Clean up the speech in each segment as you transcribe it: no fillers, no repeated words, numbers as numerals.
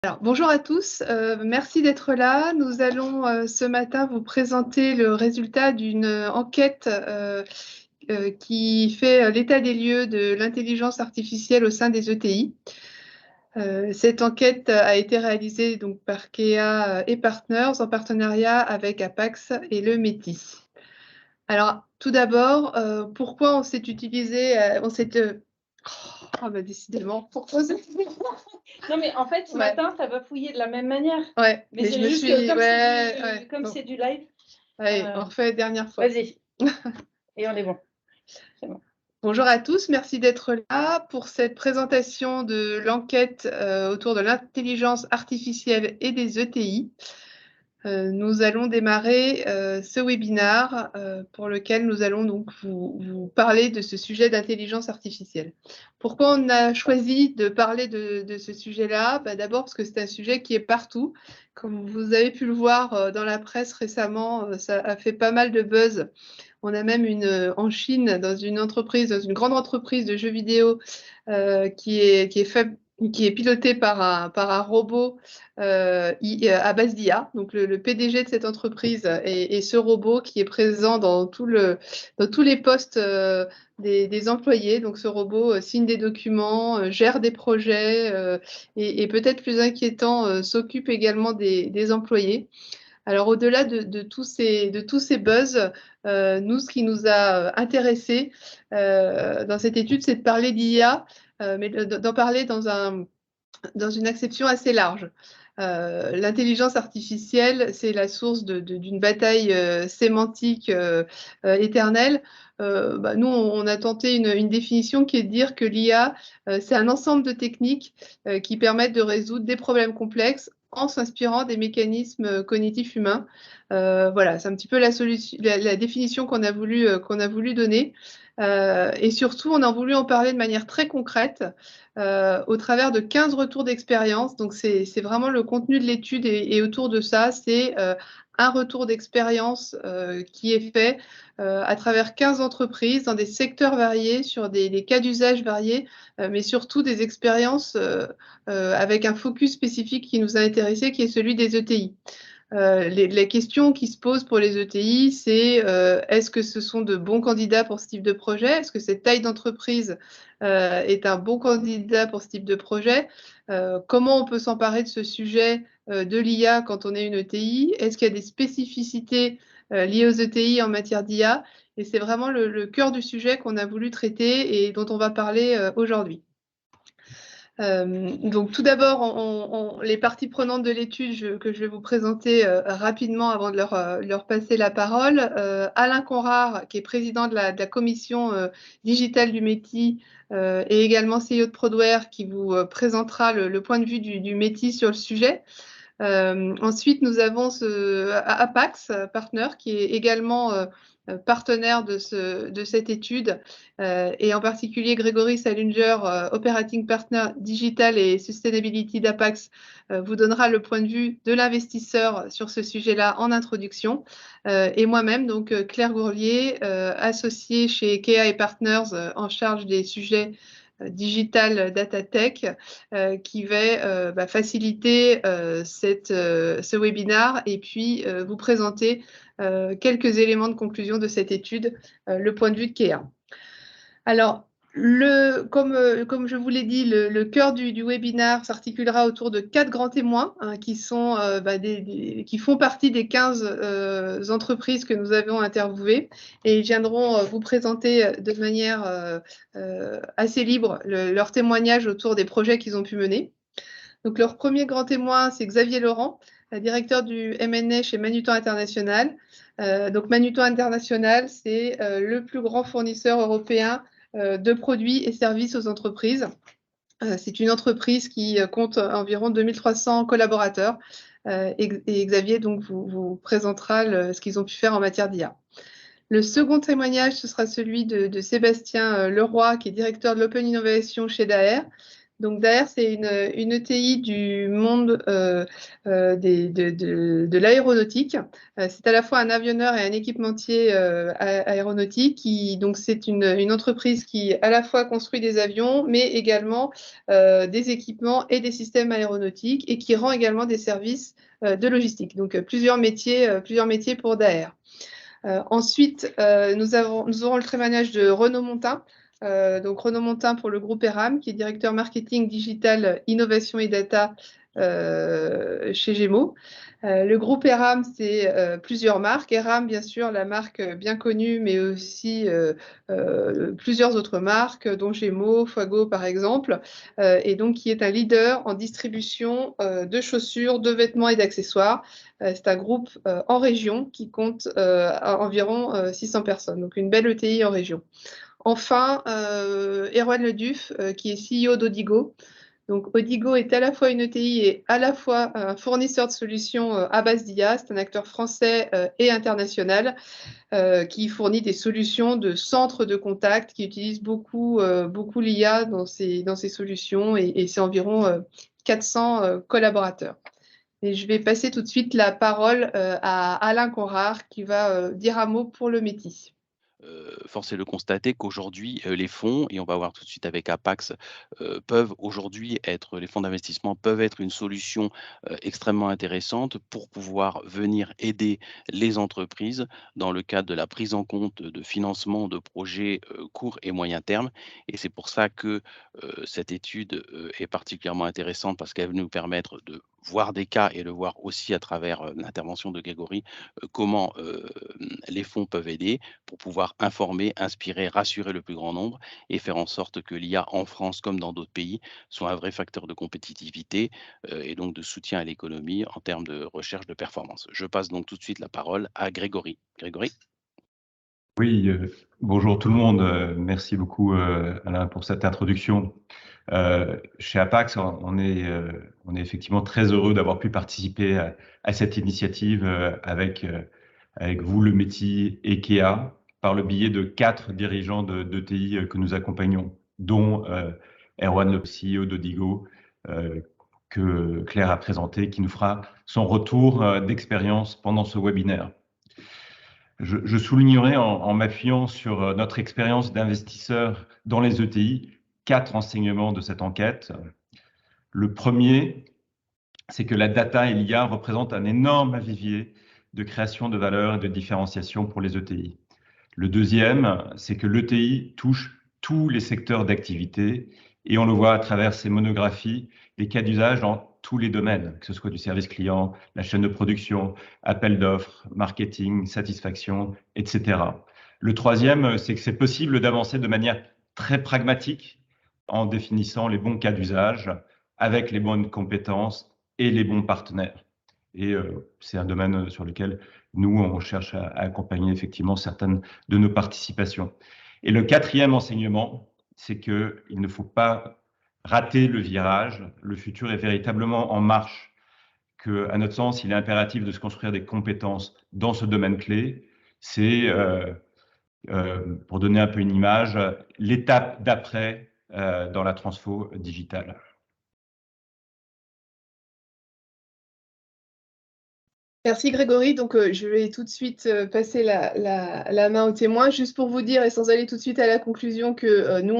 Alors, bonjour à tous, merci d'être là. Nous allons ce matin vous présenter le résultat d'une enquête qui fait l'état des lieux de l'intelligence artificielle au sein des ETI. Cette enquête a été réalisée donc, par Kea et Partners en partenariat avec Apax et le METI. Alors, tout d'abord, pourquoi on s'est utilisé, décidément, pourquoi Non, mais en fait, ce Ouais. matin, tu as bafouillé de la même manière. Ouais, Mais mais je c'est me juste suis... que comme Ouais, comme bon. c'est du live. Allez, on refait dernière fois. Vas-y. Et on est bon. C'est bon. Bonjour à tous, merci d'être là pour cette présentation de l'enquête autour de l'intelligence artificielle et des ETI. Nous allons démarrer ce webinaire pour lequel nous allons donc vous parler de ce sujet d'intelligence artificielle. Pourquoi on a choisi de parler de ce sujet-là? D'abord parce que c'est un sujet qui est partout. Comme vous avez pu le voir dans la presse récemment, ça a fait pas mal de buzz. On a même en Chine, dans une grande entreprise de jeux vidéo qui est pilotée par un robot à base d'IA. Donc le PDG de cette entreprise et ce robot qui est présent dans tous les postes des employés. Donc ce robot signe des documents, gère des projets et peut-être plus inquiétant, s'occupe également des employés. Alors, au-delà de tous ces buzz, nous, ce qui nous a intéressés dans cette étude, c'est de parler d'IA, mais d'en parler dans une acception assez large. L'intelligence artificielle, c'est la source d'une bataille sémantique éternelle. Nous, on a tenté une définition qui est de dire que l'IA, c'est un ensemble de techniques qui permettent de résoudre des problèmes complexes en s'inspirant des mécanismes cognitifs humains. Voilà, c'est un petit peu la définition qu'on a voulu donner. Et surtout, on a voulu en parler de manière très concrète au travers de 15 retours d'expérience. Donc, c'est vraiment le contenu de l'étude et autour de ça, c'est un retour d'expérience qui est fait à travers 15 entreprises dans des secteurs variés, sur des cas d'usage variés, mais surtout des expériences avec un focus spécifique qui nous a intéressé, qui est celui des ETI. Les questions qui se posent pour les ETI, c'est est-ce que ce sont de bons candidats pour ce type de projet? Est-ce que cette taille d'entreprise est un bon candidat pour ce type de projet? Comment on peut s'emparer de ce sujet de l'IA quand on est une ETI? Est-ce qu'il y a des spécificités liées aux ETI en matière d'IA? Et c'est vraiment le cœur du sujet qu'on a voulu traiter et dont on va parler aujourd'hui. Donc tout d'abord, les parties prenantes de l'étude que je vais vous présenter rapidement avant de leur passer la parole. Alain Conrard, qui est président de la commission digitale du METI et également CEO de Prodware, qui vous présentera le point de vue du METI sur le sujet. Ensuite, nous avons Apax Partner, qui est également partenaire de cette étude, et en particulier Grégory Salinger, Operating Partner Digital et Sustainability d'Apax, vous donnera le point de vue de l'investisseur sur ce sujet-là en introduction. Et moi-même, donc Claire Gourlier, associée chez Kea et Partners en charge des sujets Digital Data Tech, qui va faciliter ce webinaire et puis vous présenter quelques éléments de conclusion de cette étude, le point de vue de Kea. Alors, comme je vous l'ai dit, le cœur du webinaire s'articulera autour de 4 grands témoins qui font partie des 15 entreprises que nous avons interviewées, et ils viendront vous présenter de manière assez libre leur témoignage autour des projets qu'ils ont pu mener. Donc, leur premier grand témoin, c'est Xavier Laurent, directeur du M&A chez Manutan International. Donc, Manutan International, c'est le plus grand fournisseur européen de produits et services aux entreprises. C'est une entreprise qui compte environ 2300 collaborateurs. Et Xavier donc, vous présentera ce qu'ils ont pu faire en matière d'IA. Le second témoignage, ce sera celui de Sébastien Leroy, qui est directeur de l'Open Innovation chez Daher. Donc Daher, c'est une ETI du monde de l'aéronautique. C'est à la fois un avionneur et un équipementier aéronautique. Donc c'est une entreprise qui à la fois construit des avions, mais également des équipements et des systèmes aéronautiques, et qui rend également des services de logistique. Donc plusieurs métiers pour Daher. Ensuite, nous aurons le témoignage de Renaud Montin. Donc Renaud Montin pour le groupe ERAM, qui est directeur marketing digital, innovation et data chez Gémeaux. Le groupe ERAM, c'est plusieurs marques. ERAM, bien sûr, la marque bien connue, mais aussi plusieurs autres marques, dont Gémeaux, Fuego par exemple, et donc qui est un leader en distribution de chaussures, de vêtements et d'accessoires. C'est un groupe en région qui compte environ 600 personnes, donc une belle ETI en région. Enfin, Erwan Leduf, qui est CEO d'Odigo. Donc, Odigo est à la fois une ETI et à la fois un fournisseur de solutions à base d'IA. C'est un acteur français et international qui fournit des solutions de centres de contact, qui utilise beaucoup l'IA dans ses solutions, et c'est environ 400 collaborateurs. Et je vais passer tout de suite la parole à Alain Conrard, qui va dire un mot pour le Métis. Force est de constater qu'aujourd'hui, les fonds, et on va voir tout de suite avec Apax, peuvent aujourd'hui être les fonds d'investissement peuvent être une solution, extrêmement intéressante pour pouvoir venir aider les entreprises dans le cadre de la prise en compte de financement de projets, court et moyen terme, et c'est pour ça que, cette étude, est particulièrement intéressante parce qu'elle va nous permettre de voir des cas et de voir aussi à travers, l'intervention de Grégory, comment, les fonds peuvent aider pour pouvoir informer, inspirer, rassurer le plus grand nombre et faire en sorte que l'IA en France comme dans d'autres pays soit un vrai facteur de compétitivité et donc de soutien à l'économie en termes de recherche de performance. Je passe donc tout de suite la parole à Grégory. Grégory? Oui, bonjour tout le monde. Merci beaucoup Alain pour cette introduction. Chez Apax, on est effectivement très heureux d'avoir pu participer à cette initiative avec vous, le métier EKEA, par le biais de 4 dirigeants d'ETI que nous accompagnons, dont Erwan, le CEO d'Odigo, que Claire a présenté, qui nous fera son retour d'expérience pendant ce webinaire. Je soulignerai en m'appuyant sur notre expérience d'investisseur dans les ETI, 4 enseignements de cette enquête. Le premier, c'est que la data et l'IA représentent un énorme vivier de création de valeur et de différenciation pour les ETI. Le deuxième, c'est que l'ETI touche tous les secteurs d'activité, et on le voit à travers ces monographies, les cas d'usage dans tous les domaines, que ce soit du service client, la chaîne de production, appel d'offres, marketing, satisfaction, etc. Le troisième, c'est que c'est possible d'avancer de manière très pragmatique en définissant les bons cas d'usage avec les bonnes compétences et les bons partenaires. Et c'est un domaine sur lequel nous, on cherche à accompagner effectivement certaines de nos participations. Et le quatrième enseignement, c'est qu'il ne faut pas rater le virage. Le futur est véritablement en marche, qu'à notre sens, il est impératif de se construire des compétences dans ce domaine clé. C'est, pour donner un peu une image, l'étape d'après dans la transfo digitale. Merci Grégory. Donc, je vais tout de suite passer la main aux témoins, juste pour vous dire, et sans aller tout de suite à la conclusion, que nous,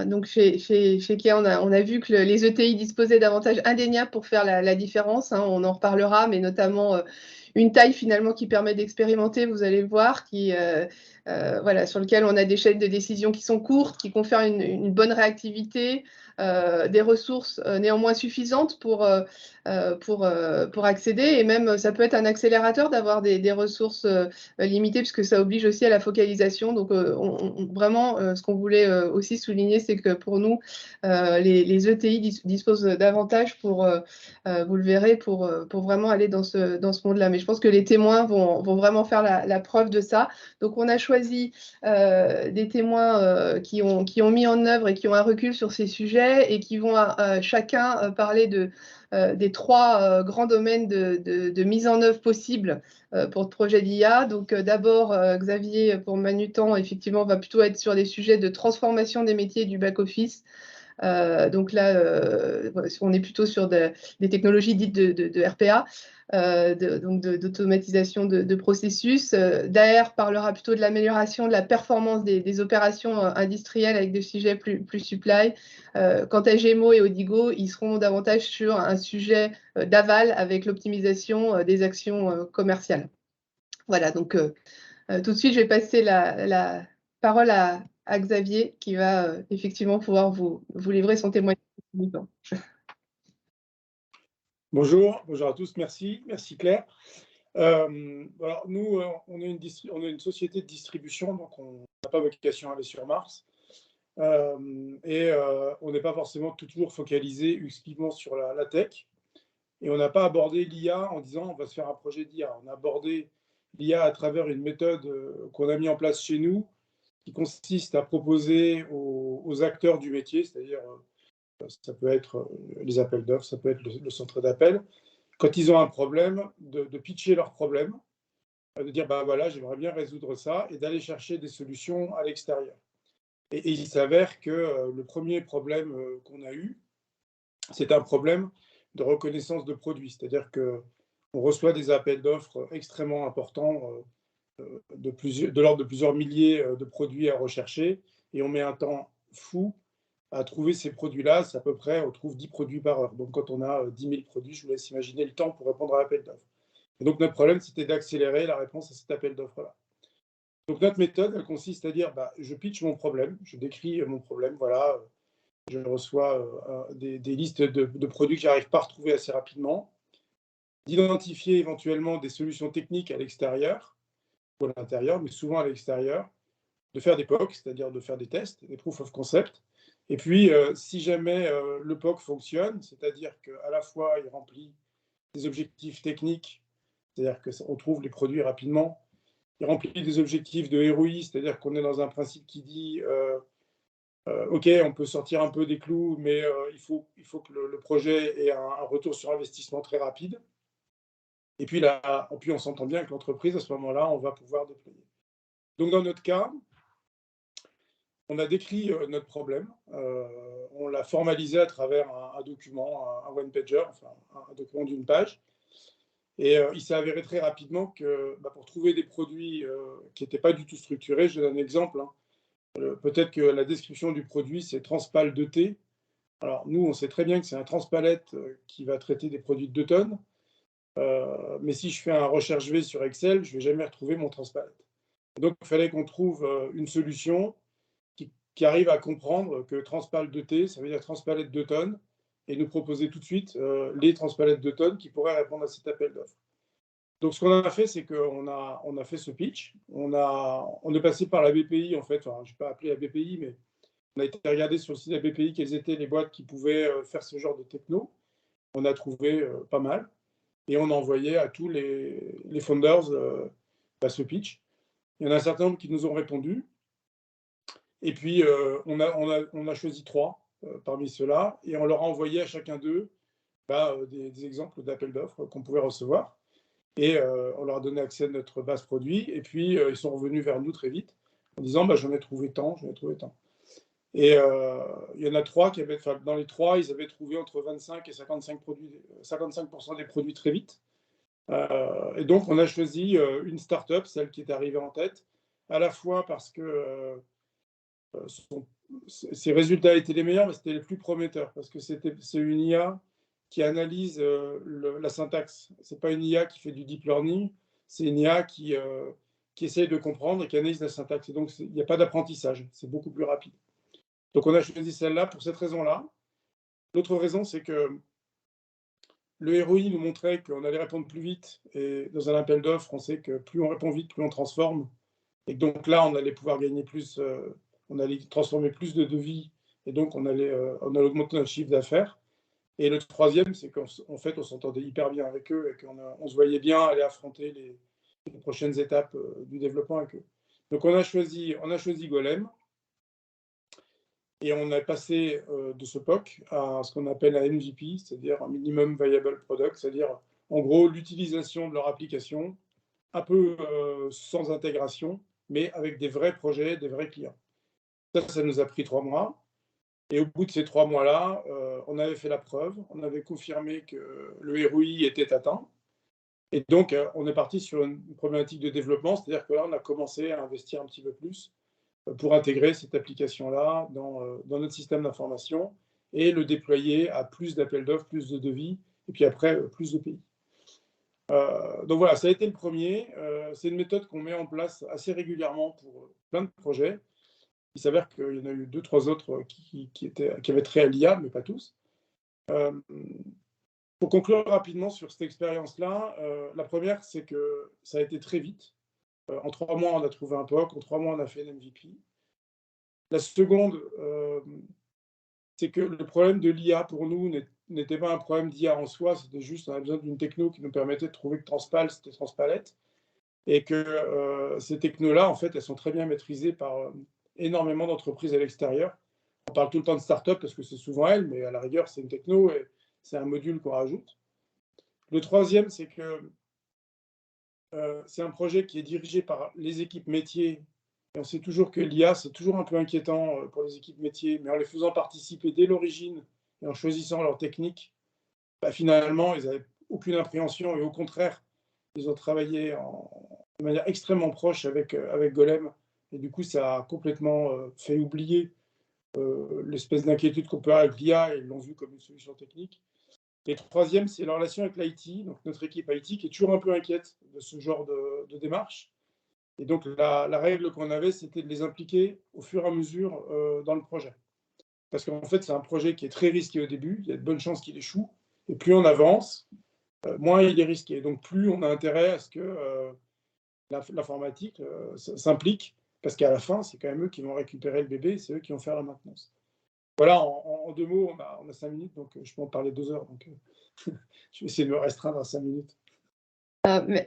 donc chez Kia, on a vu que les ETI disposaient d'avantages indéniables pour faire la différence. Hein, on en reparlera, mais notamment une taille finalement qui permet d'expérimenter, vous allez le voir, voilà, sur lequel on a des chaînes de décision qui sont courtes, qui confèrent une bonne réactivité, des ressources néanmoins suffisantes pour accéder, et même ça peut être un accélérateur d'avoir des ressources limitées, puisque ça oblige aussi à la focalisation. Donc vraiment, ce qu'on voulait aussi souligner, c'est que pour nous, les ETI disposent d'avantages pour, vous le verrez, pour vraiment aller dans ce monde-là. Mais je pense que les témoins vont vraiment faire la preuve de ça. Donc on a choisi des témoins qui ont mis en œuvre et qui ont un recul sur ces sujets, et qui vont chacun parler des 3 grands domaines de mise en œuvre possible pour le projet d'IA. Donc d'abord, Xavier, pour Manutan, effectivement, va plutôt être sur des sujets de transformation des métiers du back-office, Donc là, on est plutôt sur des technologies dites de RPA, donc d'automatisation de processus. Daher parlera plutôt de l'amélioration de la performance des opérations industrielles avec des sujets plus supply. Quant à Gémeaux et Odigo, ils seront davantage sur un sujet d'aval avec l'optimisation des actions commerciales. Voilà, donc tout de suite, je vais passer la parole à Xavier qui va effectivement pouvoir vous livrer son témoignage. Bonjour à tous, merci Claire. Alors nous, on est une société de distribution, donc on n'a pas vocation à aller sur Mars. On n'est pas forcément toujours focalisé exclusivement sur la tech. Et on n'a pas abordé l'IA en disant on va se faire un projet d'IA. On a abordé l'IA à travers une méthode qu'on a mis en place chez nous, qui consiste à proposer aux acteurs du métier, c'est-à-dire ça peut être les appels d'offres, ça peut être le centre d'appel, quand ils ont un problème, de pitcher leur problème, de dire bah voilà, j'aimerais bien résoudre ça, et d'aller chercher des solutions à l'extérieur. Et il s'avère que le premier problème qu'on a eu, c'est un problème de reconnaissance de produits, c'est-à-dire qu'on reçoit des appels d'offres extrêmement importants, de l'ordre de plusieurs milliers de produits à rechercher, et on met un temps fou à trouver ces produits-là. C'est à peu près, on trouve 10 produits par heure. Donc quand on a 10 000 produits, je vous laisse imaginer le temps pour répondre à l'appel d'offres. Et donc notre problème, c'était d'accélérer la réponse à cet appel d'offres-là. Donc notre méthode, elle consiste à dire, je pitch mon problème, je décris mon problème, voilà, je reçois des listes de produits que je n'arrive pas à retrouver assez rapidement, d'identifier éventuellement des solutions techniques à l'extérieur, ou à l'intérieur, mais souvent à l'extérieur, de faire des POC, c'est-à-dire de faire des tests, des proof of concept. Et puis, si jamais le POC fonctionne, c'est-à-dire qu'à la fois il remplit des objectifs techniques, c'est-à-dire qu'on trouve les produits rapidement, il remplit des objectifs de ROI, c'est-à-dire qu'on est dans un principe qui dit OK, on peut sortir un peu des clous, mais il faut que le projet ait un retour sur investissement très rapide. Et puis là, on s'entend bien avec l'entreprise, à ce moment-là, on va pouvoir déployer. Donc dans notre cas, on a décrit notre problème, on l'a formalisé à travers un document, un one-pager, enfin un document d'une page. Et il s'est avéré très rapidement que pour trouver des produits qui n'étaient pas du tout structurés, je donne un exemple, peut-être que la description du produit, c'est Transpal 2T. Alors nous, on sait très bien que c'est un transpalette qui va traiter des produits de 2 tonnes. Mais si je fais un recherche V sur Excel, je ne vais jamais retrouver mon transpalette. Donc il fallait qu'on trouve une solution qui arrive à comprendre que Transpal 2T, ça veut dire transpalette 2 tonnes, et nous proposer tout de suite les transpalettes 2 tonnes qui pourraient répondre à cet appel d'offres. Donc ce qu'on a fait, c'est qu'on a fait ce pitch, on est passé par la BPI en fait, enfin je ne vais pas appeler la BPI, mais on a été regarder sur le site de la BPI quelles étaient les boîtes qui pouvaient faire ce genre de techno. On a trouvé pas mal, et on a envoyé à tous les founders ce pitch. Il y en a un certain nombre qui nous ont répondu. Et puis, on a choisi 3 parmi ceux-là, et on leur a envoyé à chacun d'eux des exemples d'appels d'offres qu'on pouvait recevoir. Et on leur a donné accès à notre base produit. Et puis, ils sont revenus vers nous très vite en disant j'en ai trouvé tant, j'en ai trouvé tant. Et il y en a 3 qui avaient, dans les 3, ils avaient trouvé entre 25 et 55% des produits très vite. Et donc, on a choisi une start-up, celle qui est arrivée en tête, à la fois parce que ses résultats étaient les meilleurs, mais c'était les plus prometteurs, parce que c'est une IA qui analyse la syntaxe. Ce n'est pas une IA qui fait du deep learning, c'est une IA qui essaye de comprendre et qui analyse la syntaxe. Et donc, il n'y a pas d'apprentissage, c'est beaucoup plus rapide. Donc, on a choisi celle-là pour cette raison-là. L'autre raison, c'est que le ROI nous montrait qu'on allait répondre plus vite. Et dans un appel d'offres, on sait que plus on répond vite, plus on transforme. Et donc là, on allait pouvoir gagner plus, on allait transformer plus de devis. Et donc, on allait augmenter notre chiffre d'affaires. Et le troisième, c'est qu'en fait, on s'entendait hyper bien avec eux et qu'on se voyait bien aller affronter les prochaines étapes du développement avec eux. Donc, on a choisi Golem. Et on a passé de ce POC à ce qu'on appelle un MVP, c'est-à-dire un Minimum Viable Product, c'est-à-dire en gros l'utilisation de leur application, un peu sans intégration, mais avec des vrais projets, des vrais clients. Ça nous a pris 3 mois. Et au bout de ces 3 mois-là, on avait fait la preuve, on avait confirmé que le ROI était atteint. Et donc, on est parti sur une problématique de développement, c'est-à-dire que là, on a commencé à investir un petit peu plus pour intégrer cette application-là dans notre système d'information et le déployer à plus d'appels d'offres, plus de devis, et puis après, plus de pays. Donc voilà, ça a été le premier. C'est une méthode qu'on met en place assez régulièrement pour plein de projets. Il s'avère qu'il y en a eu 2-3 autres qui avaient trait à l'IA, mais pas tous. Pour conclure rapidement sur cette expérience-là, la première, c'est que ça a été très vite. En 3 mois, on a trouvé un POC, en 3 mois, on a fait une MVP. La seconde, c'est que le problème de l'IA pour nous n'était pas un problème d'IA en soi, c'était juste on a besoin d'une techno qui nous permettait de trouver que Transpal, c'était Transpalette, et que ces technos-là, en fait, elles sont très bien maîtrisées par énormément d'entreprises à l'extérieur. On parle tout le temps de start-up parce que c'est souvent elles, mais à la rigueur, c'est une techno et c'est un module qu'on rajoute. Le troisième, c'est que c'est un projet qui est dirigé par les équipes métiers. Et on sait toujours que l'IA, c'est toujours un peu inquiétant pour les équipes métiers, mais en les faisant participer dès l'origine et en choisissant leur technique, bah, finalement, ils n'avaient aucune appréhension et au contraire, ils ont travaillé de manière extrêmement proche avec Golem. Et du coup, ça a complètement fait oublier l'espèce d'inquiétude qu'on peut avoir avec l'IA et ils l'ont vu comme une solution technique. Et troisième, c'est la relation avec l'IT, donc notre équipe IT qui est toujours un peu inquiète de ce genre de démarche. Et donc la règle qu'on avait, c'était de les impliquer au fur et à mesure dans le projet. Parce qu'en fait, c'est un projet qui est très risqué au début, il y a de bonnes chances qu'il échoue, et plus on avance, moins il est risqué. Donc plus on a intérêt à ce que l'informatique s'implique, parce qu'à la fin, c'est quand même eux qui vont récupérer le bébé, c'est eux qui vont faire la maintenance. Voilà, en 2 mots, on a 5 minutes, donc je peux en parler 2 heures. Donc, je vais essayer de me restreindre à 5 minutes.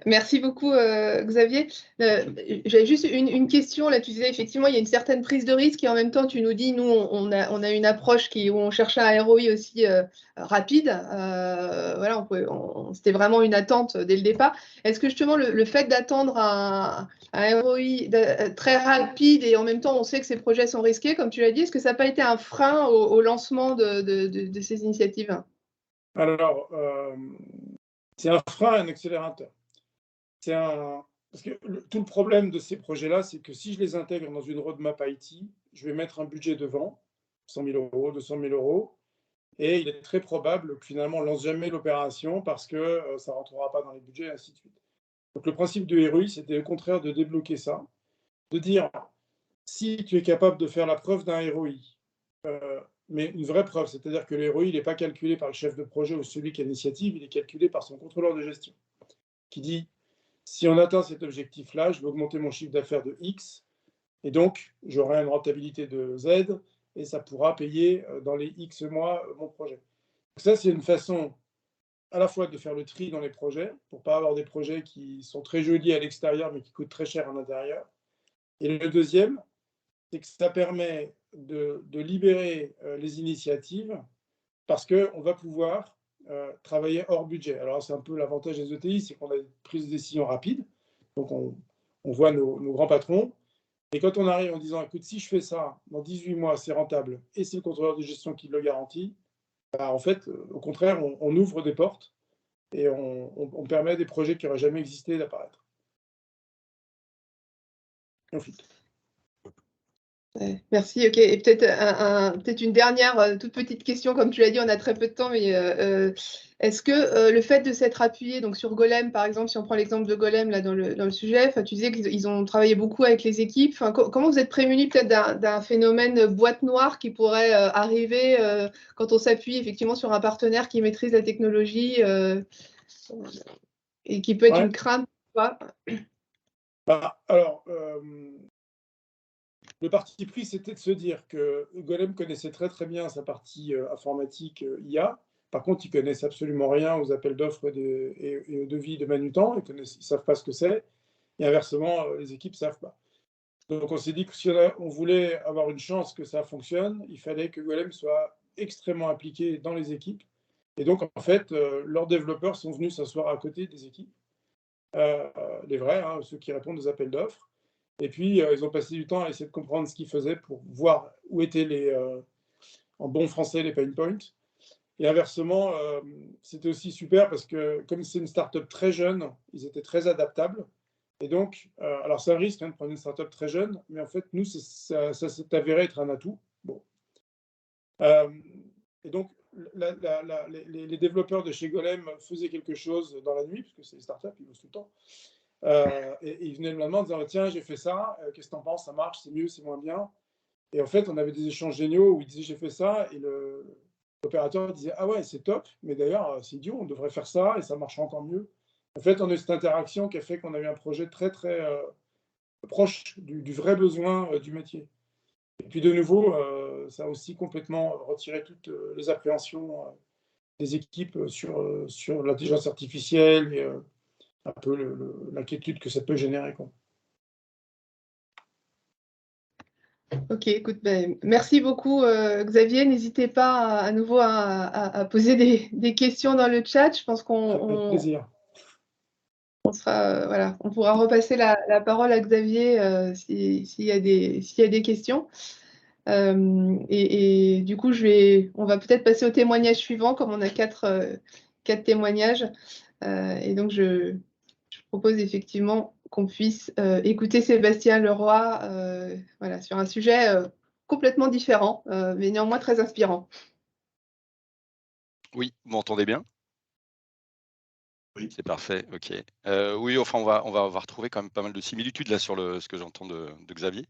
Merci beaucoup, Xavier. J'avais juste une question. Là, tu disais effectivement, il y a une certaine prise de risque et en même temps, tu nous dis, nous, on a une approche où on cherchait un ROI aussi rapide. Voilà, c'était vraiment une attente dès le départ. Est-ce que justement, le fait d'attendre un ROI très rapide et en même temps, on sait que ces projets sont risqués, comme tu l'as dit, est-ce que ça n'a pas été un frein au lancement de ces initiatives? Alors, c'est un frein et un accélérateur. Parce que tout le problème de ces projets-là, c'est que si je les intègre dans une roadmap IT, je vais mettre un budget devant, 100 000 €, 200 000 €, et il est très probable que finalement on ne lance jamais l'opération parce que ça ne rentrera pas dans les budgets, et ainsi de suite. Donc le principe du ROI, c'était au contraire de débloquer ça, de dire, si tu es capable de faire la preuve d'un ROI, mais une vraie preuve, c'est-à-dire que le ROI, il n'est pas calculé par le chef de projet ou celui qui a l'initiative, il est calculé par son contrôleur de gestion, qui dit, si on atteint cet objectif-là, je vais augmenter mon chiffre d'affaires de X, et donc j'aurai une rentabilité de Z, et ça pourra payer dans les X mois mon projet. Donc ça, c'est une façon à la fois de faire le tri dans les projets, pour ne pas avoir des projets qui sont très jolis à l'extérieur, mais qui coûtent très cher à l'intérieur. Et le deuxième, c'est que ça permet de libérer les initiatives, parce qu'on va pouvoir travailler hors budget. Alors, c'est un peu l'avantage des ETI, c'est qu'on a une prise de décision rapide. Donc, on voit nos grands patrons. Et quand on arrive en disant, écoute, si je fais ça, dans 18 mois, c'est rentable, et c'est le contrôleur de gestion qui le garantit, bah, en fait, au contraire, on ouvre des portes et on permet à des projets qui n'auraient jamais existé d'apparaître. Ensuite. Merci. Ok. Et peut-être une dernière toute petite question, comme tu l'as dit, on a très peu de temps, mais est-ce que le fait de s'être appuyé donc sur Golem, par exemple, si on prend l'exemple de Golem là dans le sujet, tu disais qu'ils ont travaillé beaucoup avec les équipes. Comment vous êtes prémunis peut-être d'un phénomène boîte noire qui pourrait arriver quand on s'appuie effectivement sur un partenaire qui maîtrise la technologie et qui peut être une crainte, quoi. Alors, le parti pris, c'était de se dire que Golem connaissait très très bien sa partie informatique IA. Par contre, ils connaissent absolument rien aux appels d'offres et aux devis de Manutan. Ils ne savent pas ce que c'est. Et inversement, les équipes ne savent pas. Donc, on s'est dit que si on voulait avoir une chance que ça fonctionne, il fallait que Golem soit extrêmement impliqué dans les équipes. Et donc, en fait, leurs développeurs sont venus s'asseoir à côté des équipes, les vrais, hein, ceux qui répondent aux appels d'offres. Et puis, ils ont passé du temps à essayer de comprendre ce qu'ils faisaient pour voir où étaient en bon français les pain points. Et inversement, c'était aussi super parce que comme c'est une startup très jeune, ils étaient très adaptables. Et donc, alors c'est un risque de prendre une startup très jeune, mais en fait, nous, ça s'est avéré être un atout. Bon. Et donc, les développeurs de chez Golem faisaient quelque chose dans la nuit, parce que c'est des startups, ils bossent tout le temps. Et ils venaient le lendemain en disant tiens, j'ai fait ça, qu'est-ce que t'en penses, ça marche, c'est mieux, c'est moins bien. Et en fait, on avait des échanges géniaux où ils disaient j'ai fait ça, et l'opérateur disait ah ouais, c'est top, mais d'ailleurs, c'est idiot, on devrait faire ça, et ça marche encore mieux. En fait, on a eu cette interaction qui a fait qu'on a eu un projet très, très proche du vrai besoin du métier. Et puis de nouveau, ça a aussi complètement retiré toutes les appréhensions des équipes sur l'intelligence artificielle et un peu l'inquiétude que ça peut générer, quoi. Ok, écoute, merci beaucoup Xavier. N'hésitez pas à nouveau à poser des questions dans le chat. Je pense Avec plaisir. on sera, voilà, on pourra repasser la parole à Xavier s'il y a des questions. Et du coup, on va peut-être passer au témoignage suivant, comme on a quatre témoignages. Et donc, je propose effectivement qu'on puisse écouter Sébastien Leroy voilà, sur un sujet complètement différent, mais néanmoins très inspirant. Oui, vous m'entendez bien? Oui. C'est parfait, ok. Oui, enfin, on va retrouver quand même pas mal de similitudes là sur ce que j'entends de Xavier.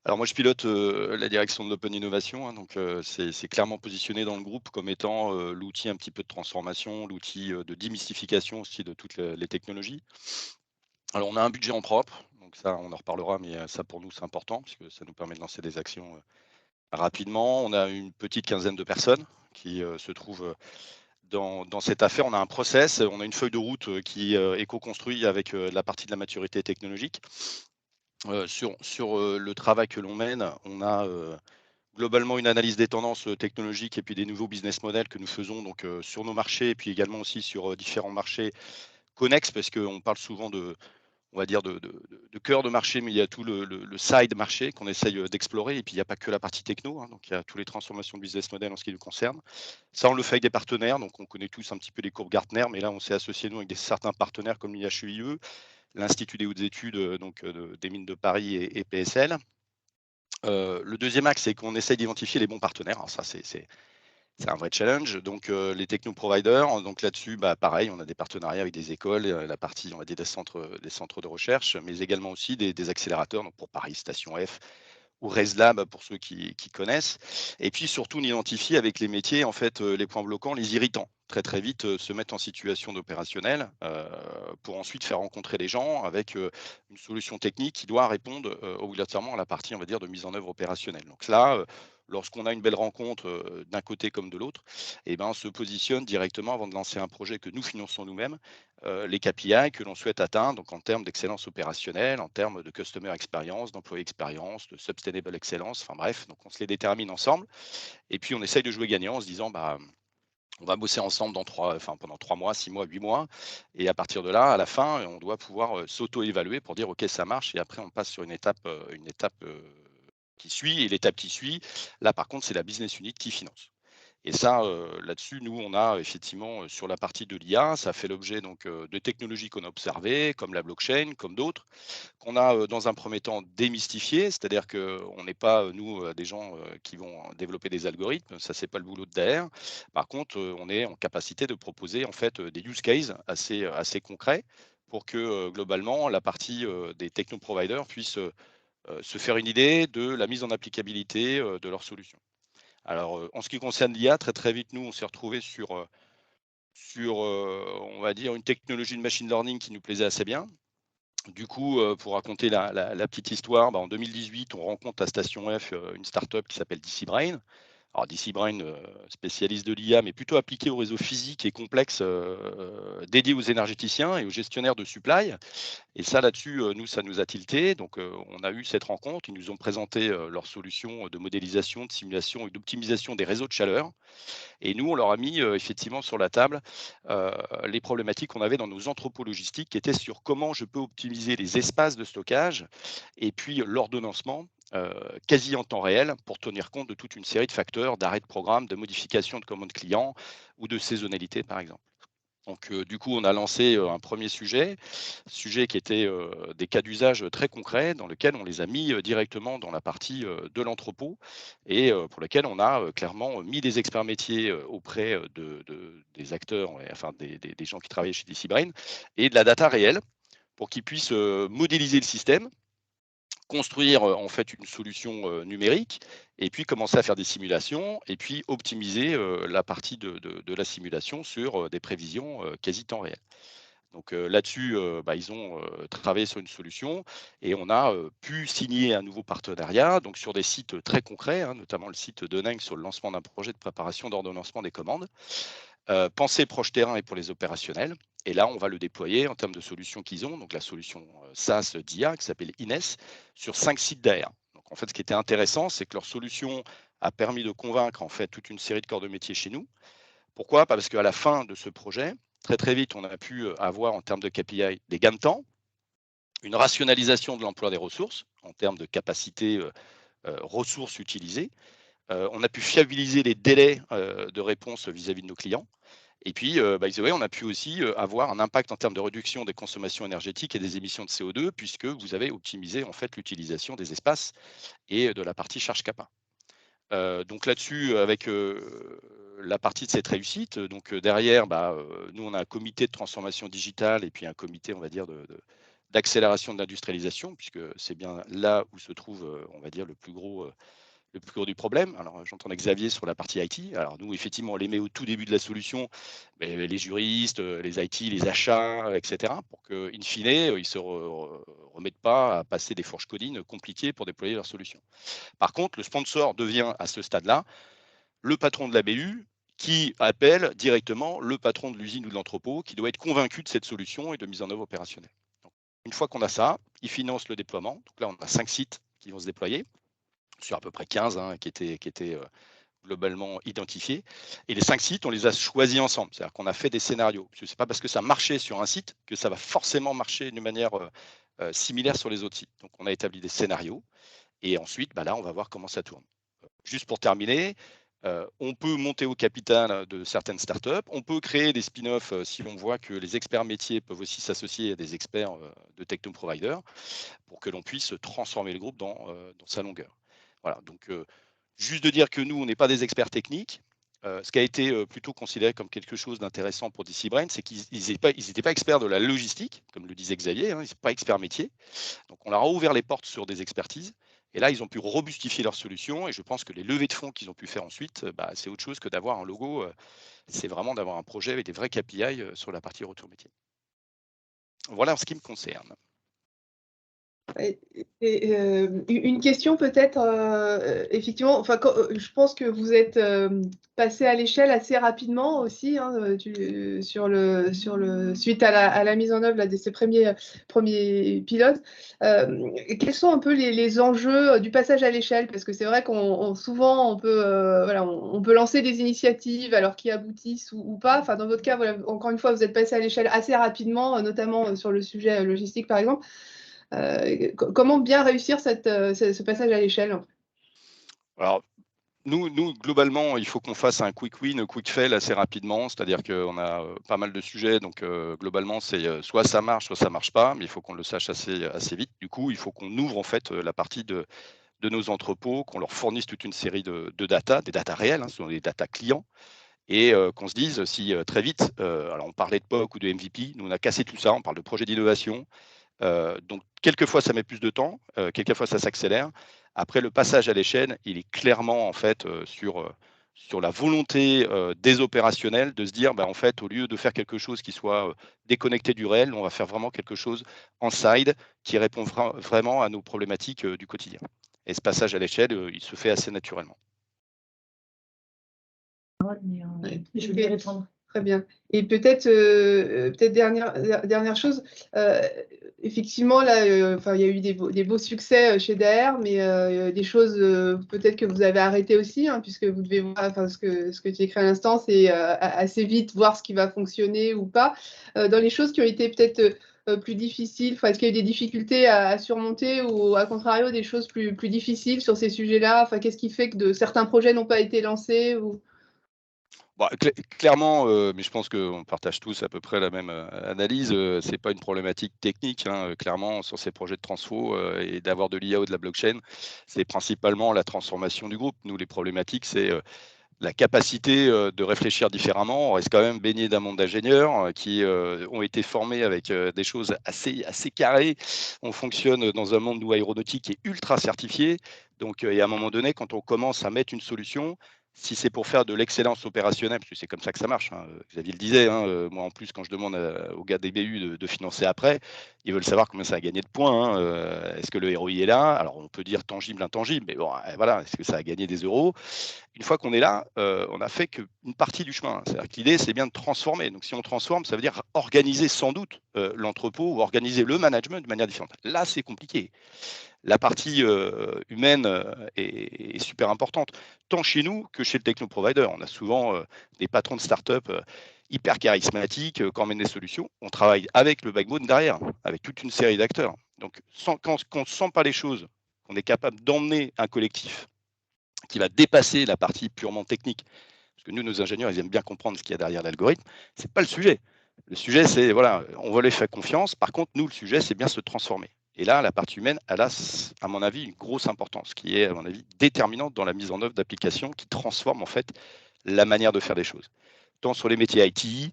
Alors moi, je pilote la direction de l'Open Innovation, hein, donc c'est clairement positionné dans le groupe comme étant l'outil un petit peu de transformation, l'outil de démystification aussi de toutes les technologies. Alors on a un budget en propre, donc ça on en reparlera, mais ça pour nous c'est important parce que ça nous permet de lancer des actions rapidement. On a une petite quinzaine de personnes qui se trouvent dans cette affaire. On a un process, on a une feuille de route qui est co-construite avec la partie de la maturité technologique. Sur le travail que l'on mène, on a globalement une analyse des tendances technologiques et puis des nouveaux business models que nous faisons donc sur nos marchés et puis également aussi sur différents marchés connexes parce qu'on parle souvent on va dire, de cœur de marché, mais il y a tout le side marché qu'on essaye d'explorer. Et puis, il n'y a pas que la partie techno, hein, donc il y a toutes les transformations de business model en ce qui nous concerne. Ça, on le fait avec des partenaires, donc on connaît tous un petit peu les courbes Gartner, mais là, on s'est associé, nous, avec certains partenaires comme l'IHUIE, l'Institut des hautes études des mines de Paris et PSL. Le deuxième axe, c'est qu'on essaye d'identifier les bons partenaires. Alors ça, c'est un vrai challenge. Donc, les techno-providers, donc là-dessus, pareil, on a des partenariats avec des écoles, la partie, on va dire, des centres de recherche, mais également aussi des accélérateurs, donc pour Paris Station F ou ResLab pour ceux qui connaissent. Et puis surtout, on identifie avec les métiers, en fait, les points bloquants, les irritants. Très très vite, se mettre en situation d'opérationnel pour ensuite faire rencontrer les gens avec une solution technique qui doit répondre obligatoirement à la partie, on va dire, de mise en œuvre opérationnelle. Donc là, lorsqu'on a une belle rencontre d'un côté comme de l'autre, eh ben, on se positionne directement avant de lancer un projet que nous finançons nous-mêmes, les KPI que l'on souhaite atteindre, donc en termes d'excellence opérationnelle, en termes de customer experience, d'employé experience, de sustainable excellence, enfin bref, donc on se les détermine ensemble. Et puis on essaye de jouer gagnant en se disant, on va bosser ensemble pendant 3 mois, 6 mois, 8 mois. Et à partir de là, à la fin, on doit pouvoir s'auto-évaluer pour dire, OK, ça marche. Et après, on passe sur une étape qui suit. Et l'étape qui suit, là, par contre, c'est la business unit qui finance. Et ça, là-dessus, nous, on a effectivement sur la partie de l'IA, ça fait l'objet donc de technologies qu'on a observées, comme la blockchain, comme d'autres, qu'on a dans un premier temps démystifiées, c'est-à-dire qu'on n'est pas, nous, des gens qui vont développer des algorithmes, ça, c'est pas le boulot de DR. Par contre, on est en capacité de proposer en fait des use cases assez concrets pour que globalement, la partie des techno-providers puisse se faire une idée de la mise en applicabilité de leurs solutions. Alors, en ce qui concerne l'IA, très, très vite, nous, on s'est retrouvés sur on va dire, une technologie de machine learning qui nous plaisait assez bien. Du coup, pour raconter la petite histoire, en 2018, on rencontre à Station F une startup qui s'appelle DC Brain. Alors DC Brain, spécialiste de l'IA, mais plutôt appliqué aux réseaux physiques et complexes, dédiés aux énergéticiens et aux gestionnaires de supply. Et ça, là-dessus, nous, ça nous a tilté. Donc, on a eu cette rencontre. Ils nous ont présenté leur solution de modélisation, de simulation et d'optimisation des réseaux de chaleur. Et nous, on leur a mis effectivement sur la table les problématiques qu'on avait dans nos entrepôts logistiques, qui étaient sur comment je peux optimiser les espaces de stockage et puis l'ordonnancement quasi en temps réel pour tenir compte de toute une série de facteurs, d'arrêt de programme, de modification de commande client ou de saisonnalité, par exemple. Donc, du coup, on a lancé un premier sujet qui était des cas d'usage très concrets dans lesquels on les a mis directement dans la partie de l'entrepôt et pour lesquels on a clairement mis des experts métiers auprès des acteurs, enfin des gens qui travaillaient chez DeciBrain et de la data réelle pour qu'ils puissent modéliser le système, construire en fait une solution numérique et puis commencer à faire des simulations et puis optimiser la partie de la simulation sur des prévisions quasi temps réel. Donc là-dessus, ils ont travaillé sur une solution et on a pu signer un nouveau partenariat donc sur des sites très concrets, hein, notamment le site de Neng sur le lancement d'un projet de préparation d'ordonnancement des commandes. Penser proche terrain et pour les opérationnels. Et là, on va le déployer en termes de solutions qu'ils ont, donc la solution SaaS d'IA qui s'appelle Ines, sur 5 sites d'AR. Donc en fait, ce qui était intéressant, c'est que leur solution a permis de convaincre en fait toute une série de corps de métier chez nous. Pourquoi? Parce qu'à la fin de ce projet, très vite, on a pu avoir en termes de KPI des gains de temps, une rationalisation de l'emploi des ressources en termes de capacité ressources utilisées. On a pu fiabiliser les délais de réponse vis-à-vis de nos clients. Et puis, by the way, on a pu aussi avoir un impact en termes de réduction des consommations énergétiques et des émissions de CO2, puisque vous avez optimisé en fait l'utilisation des espaces et de la partie charge CAPA. Donc là-dessus, avec la partie de cette réussite, donc derrière, nous, on a un comité de transformation digitale et puis un comité, on va dire, d'accélération de l'industrialisation, puisque c'est bien là où se trouve, on va dire, le plus gros du problème. Alors, j'entendais Xavier sur la partie IT. Alors, nous, effectivement, on les met au tout début de la solution, mais les juristes, les IT, les achats, etc., pour qu'in fine, ils ne se remettent pas à passer des fourches codines compliquées pour déployer leur solution. Par contre, le sponsor devient, à ce stade-là, le patron de la BU qui appelle directement le patron de l'usine ou de l'entrepôt qui doit être convaincu de cette solution et de mise en œuvre opérationnelle. Donc, une fois qu'on a ça, il finance le déploiement. Donc là, on a 5 sites qui vont se déployer sur à peu près 15 qui étaient globalement identifiés. Et les 5 sites, on les a choisis ensemble. C'est-à-dire qu'on a fait des scénarios. Ce n'est pas parce que ça marchait sur un site que ça va forcément marcher d'une manière similaire sur les autres sites. Donc, on a établi des scénarios. Et ensuite, là, on va voir comment ça tourne. Juste pour terminer, on peut monter au capital de certaines startups. On peut créer des spin-offs si l'on voit que les experts métiers peuvent aussi s'associer à des experts de techno provider pour que l'on puisse transformer le groupe dans sa longueur. Voilà, donc juste de dire que nous, on n'est pas des experts techniques. Ce qui a été plutôt considéré comme quelque chose d'intéressant pour DeciBrain, c'est qu'ils n'étaient pas experts de la logistique, comme le disait Xavier, ils n'étaient pas experts métiers. Donc, on leur a ouvert les portes sur des expertises. Et là, ils ont pu robustifier leur solution. Et je pense que les levées de fonds qu'ils ont pu faire ensuite, c'est autre chose que d'avoir un logo. C'est vraiment d'avoir un projet avec des vrais KPI sur la partie retour métier. Voilà en ce qui me concerne. Une question peut-être, effectivement, enfin, je pense que vous êtes passé à l'échelle assez rapidement aussi suite à la mise en œuvre de ces premiers pilotes. Quels sont un peu les enjeux du passage à l'échelle? Parce que c'est vrai qu'on souvent on peut lancer des initiatives alors qui aboutissent ou pas. Enfin, dans votre cas, voilà, encore une fois, vous êtes passé à l'échelle assez rapidement, notamment sur le sujet logistique par exemple. Comment bien réussir ce passage à l'échelle? Alors, nous, globalement, il faut qu'on fasse un quick win, quick fail assez rapidement. C'est-à-dire qu'on a pas mal de sujets. Donc, globalement, c'est soit ça marche pas, mais il faut qu'on le sache assez vite. Du coup, il faut qu'on ouvre en fait la partie de nos entrepôts, qu'on leur fournisse toute une série de data, des data réelles, ce sont des data clients, et qu'on se dise si très vite, alors on parlait de POC ou de MVP, nous on a cassé tout ça, on parle de projet d'innovation. Donc, quelquefois, ça met plus de temps, quelquefois, ça s'accélère. Après, le passage à l'échelle, il est clairement en fait sur la volonté des opérationnels de se dire, en fait, au lieu de faire quelque chose qui soit déconnecté du réel, on va faire vraiment quelque chose en side qui répond vraiment à nos problématiques du quotidien. Et ce passage à l'échelle, il se fait assez naturellement. Je vais répondre. Très bien. Et peut-être dernière chose, effectivement, là, il y a eu des beaux succès chez DR, mais des choses peut-être que vous avez arrêtées aussi, puisque vous devez voir, ce que tu écris à l'instant, c'est assez vite voir ce qui va fonctionner ou pas. Dans les choses qui ont été peut-être plus difficiles? Enfin, est-ce qu'il y a eu des difficultés à surmonter ou, à contrario, des choses plus difficiles sur ces sujets-là? Enfin, qu'est-ce qui fait que certains projets n'ont pas été lancés ou... Bah, clairement, mais je pense qu'on partage tous à peu près la même, analyse, c'est pas une problématique technique, hein, clairement sur ces projets de transfo, et d'avoir de l'IA ou de la blockchain, c'est principalement la transformation du groupe. Nous, les problématiques, c'est, la capacité, de réfléchir différemment. On reste quand même baigné d'un monde d'ingénieurs, qui, ont été formés avec, des choses assez carrées. On fonctionne dans un monde nous aéronautique qui est ultra certifié. Donc, et à un moment donné, quand on commence à mettre une solution, si c'est pour faire de l'excellence opérationnelle, parce que c'est comme ça que ça marche, hein, Xavier le disait, hein, moi en plus quand je demande, aux gars des BU de financer après, ils veulent savoir combien ça a gagné de points, hein, est-ce que le ROI est là? Alors on peut dire tangible, intangible, mais bon, voilà, est-ce que ça a gagné des euros? Une fois qu'on est là, on a fait qu'une partie du chemin. C'est-à-dire que l'idée, c'est bien de transformer. Donc si on transforme, ça veut dire organiser sans doute, l'entrepôt ou organiser le management de manière différente. Là, c'est compliqué. La partie, humaine, est super importante, tant chez nous que chez le techno provider. On a souvent, des patrons de start-up, hyper charismatiques, qui emmènent des solutions. On travaille avec le backbone derrière, avec toute une série d'acteurs. Donc quand on ne sent pas les choses, qu'on est capable d'emmener un collectif qui va dépasser la partie purement technique. Parce que nous, nos ingénieurs, ils aiment bien comprendre ce qu'il y a derrière l'algorithme. Ce n'est pas le sujet. Le sujet, c'est, voilà, on veut les faire confiance. Par contre, nous, le sujet, c'est bien se transformer. Et là, la partie humaine, elle a, à mon avis, une grosse importance, qui est, à mon avis, déterminante dans la mise en œuvre d'applications qui transforment, en fait, la manière de faire des choses. Tant sur les métiers IT,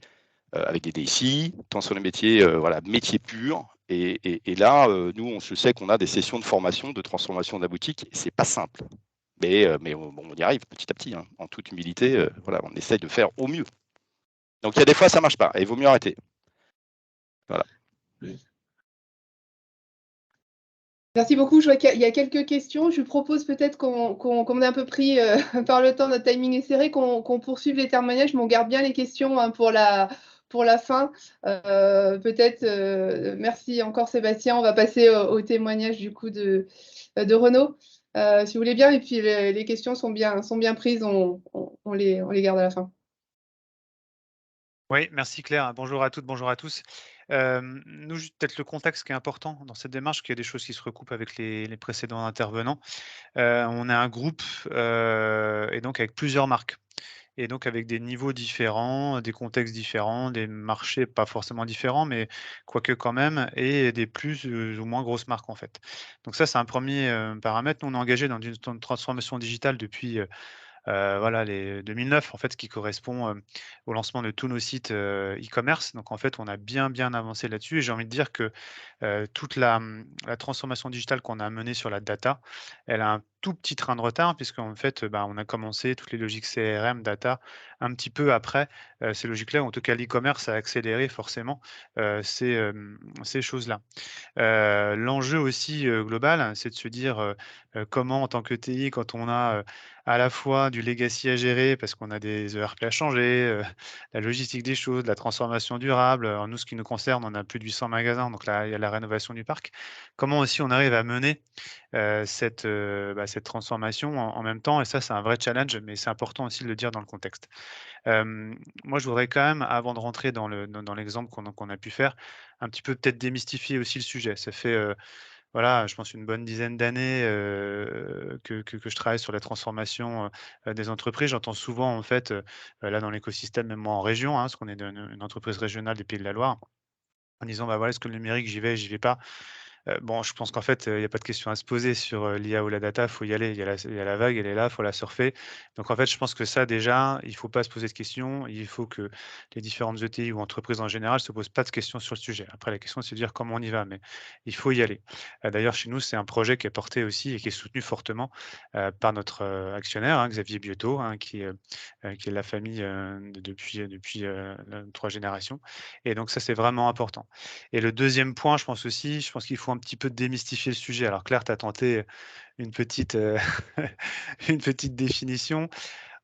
avec des DSI, tant sur les métiers, voilà, métiers purs. Et là, nous, on se sait qu'on a des sessions de formation, de transformation de la boutique, et c'est pas simple. Mais on y arrive petit à petit, hein, en toute humilité, voilà, on essaye de faire au mieux. Donc il y a des fois, ça marche pas et il vaut mieux arrêter. Voilà. Merci beaucoup. Je vois qu'il y a quelques questions. Je propose peut-être qu'on est un peu pris par le temps, notre timing est serré, qu'on poursuive les témoignages, mais on garde bien les questions, hein, pour la fin. Peut-être, merci encore Sébastien. On va passer au témoignage du coup de Renaud, si vous voulez bien. Et puis les questions sont bien prises. On les garde à la fin. Oui, merci Claire. Bonjour à toutes, bonjour à tous. Nous, peut-être le contexte qui est important dans cette démarche, qu'il y a des choses qui se recoupent avec les précédents intervenants. On a un groupe, et donc avec plusieurs marques. Et donc avec des niveaux différents, des contextes différents, des marchés pas forcément différents, mais quoique quand même, et des plus ou moins grosses marques en fait. Donc ça, c'est un premier paramètre. Nous, on est engagé dans une transformation digitale depuis voilà, les 2009, en fait, ce qui correspond au lancement de tous nos sites e-commerce. Donc, en fait, on a bien avancé là-dessus. Et j'ai envie de dire que toute la transformation digitale qu'on a menée sur la data, elle a un tout petit train de retard, puisqu'en fait, on a commencé toutes les logiques CRM, data, un petit peu après ces logiques-là. En tout cas, l'e-commerce a accéléré forcément ces choses-là. L'enjeu aussi global, hein, c'est de se dire comment, en tant que TI, quand on a à la fois du legacy à gérer, parce qu'on a des ERP à changer, la logistique des choses, la transformation durable. Alors nous, ce qui nous concerne, on a plus de 800 magasins, donc là, il y a la rénovation du parc. Comment aussi on arrive à mener cette transformation en même temps? Et ça, c'est un vrai challenge, mais c'est important aussi de le dire dans le contexte. Moi, je voudrais quand même, avant de rentrer dans l'exemple qu'on a pu faire, un petit peu peut-être démystifier aussi le sujet. Ça fait, voilà, je pense une bonne dizaine d'années, que je travaille sur la transformation, des entreprises. J'entends souvent en fait, là dans l'écosystème, même moi en région, hein, parce qu'on est une entreprise régionale des Pays de la Loire, en disant: «Bah, voilà, est-ce que le numérique, j'y vais pas?» Bon, je pense qu'en fait, il y a pas de question à se poser sur, l'IA ou la data, il faut y aller. Il y a la vague, elle est là, il faut la surfer. Donc en fait, je pense que ça déjà, il faut pas se poser de questions. Il faut que les différentes ETI ou entreprises en général se posent pas de questions sur le sujet. Après la question, c'est de dire comment on y va, mais il faut y aller. D'ailleurs chez nous, c'est un projet qui est porté aussi et qui est soutenu fortement, par notre, actionnaire, hein, Xavier Biotto, hein, qui est de la famille, depuis, 3 générations, et donc ça, c'est vraiment important. Et le deuxième point, je pense qu'il faut un petit peu démystifier le sujet. Alors Claire, tu as tenté une petite, une petite définition.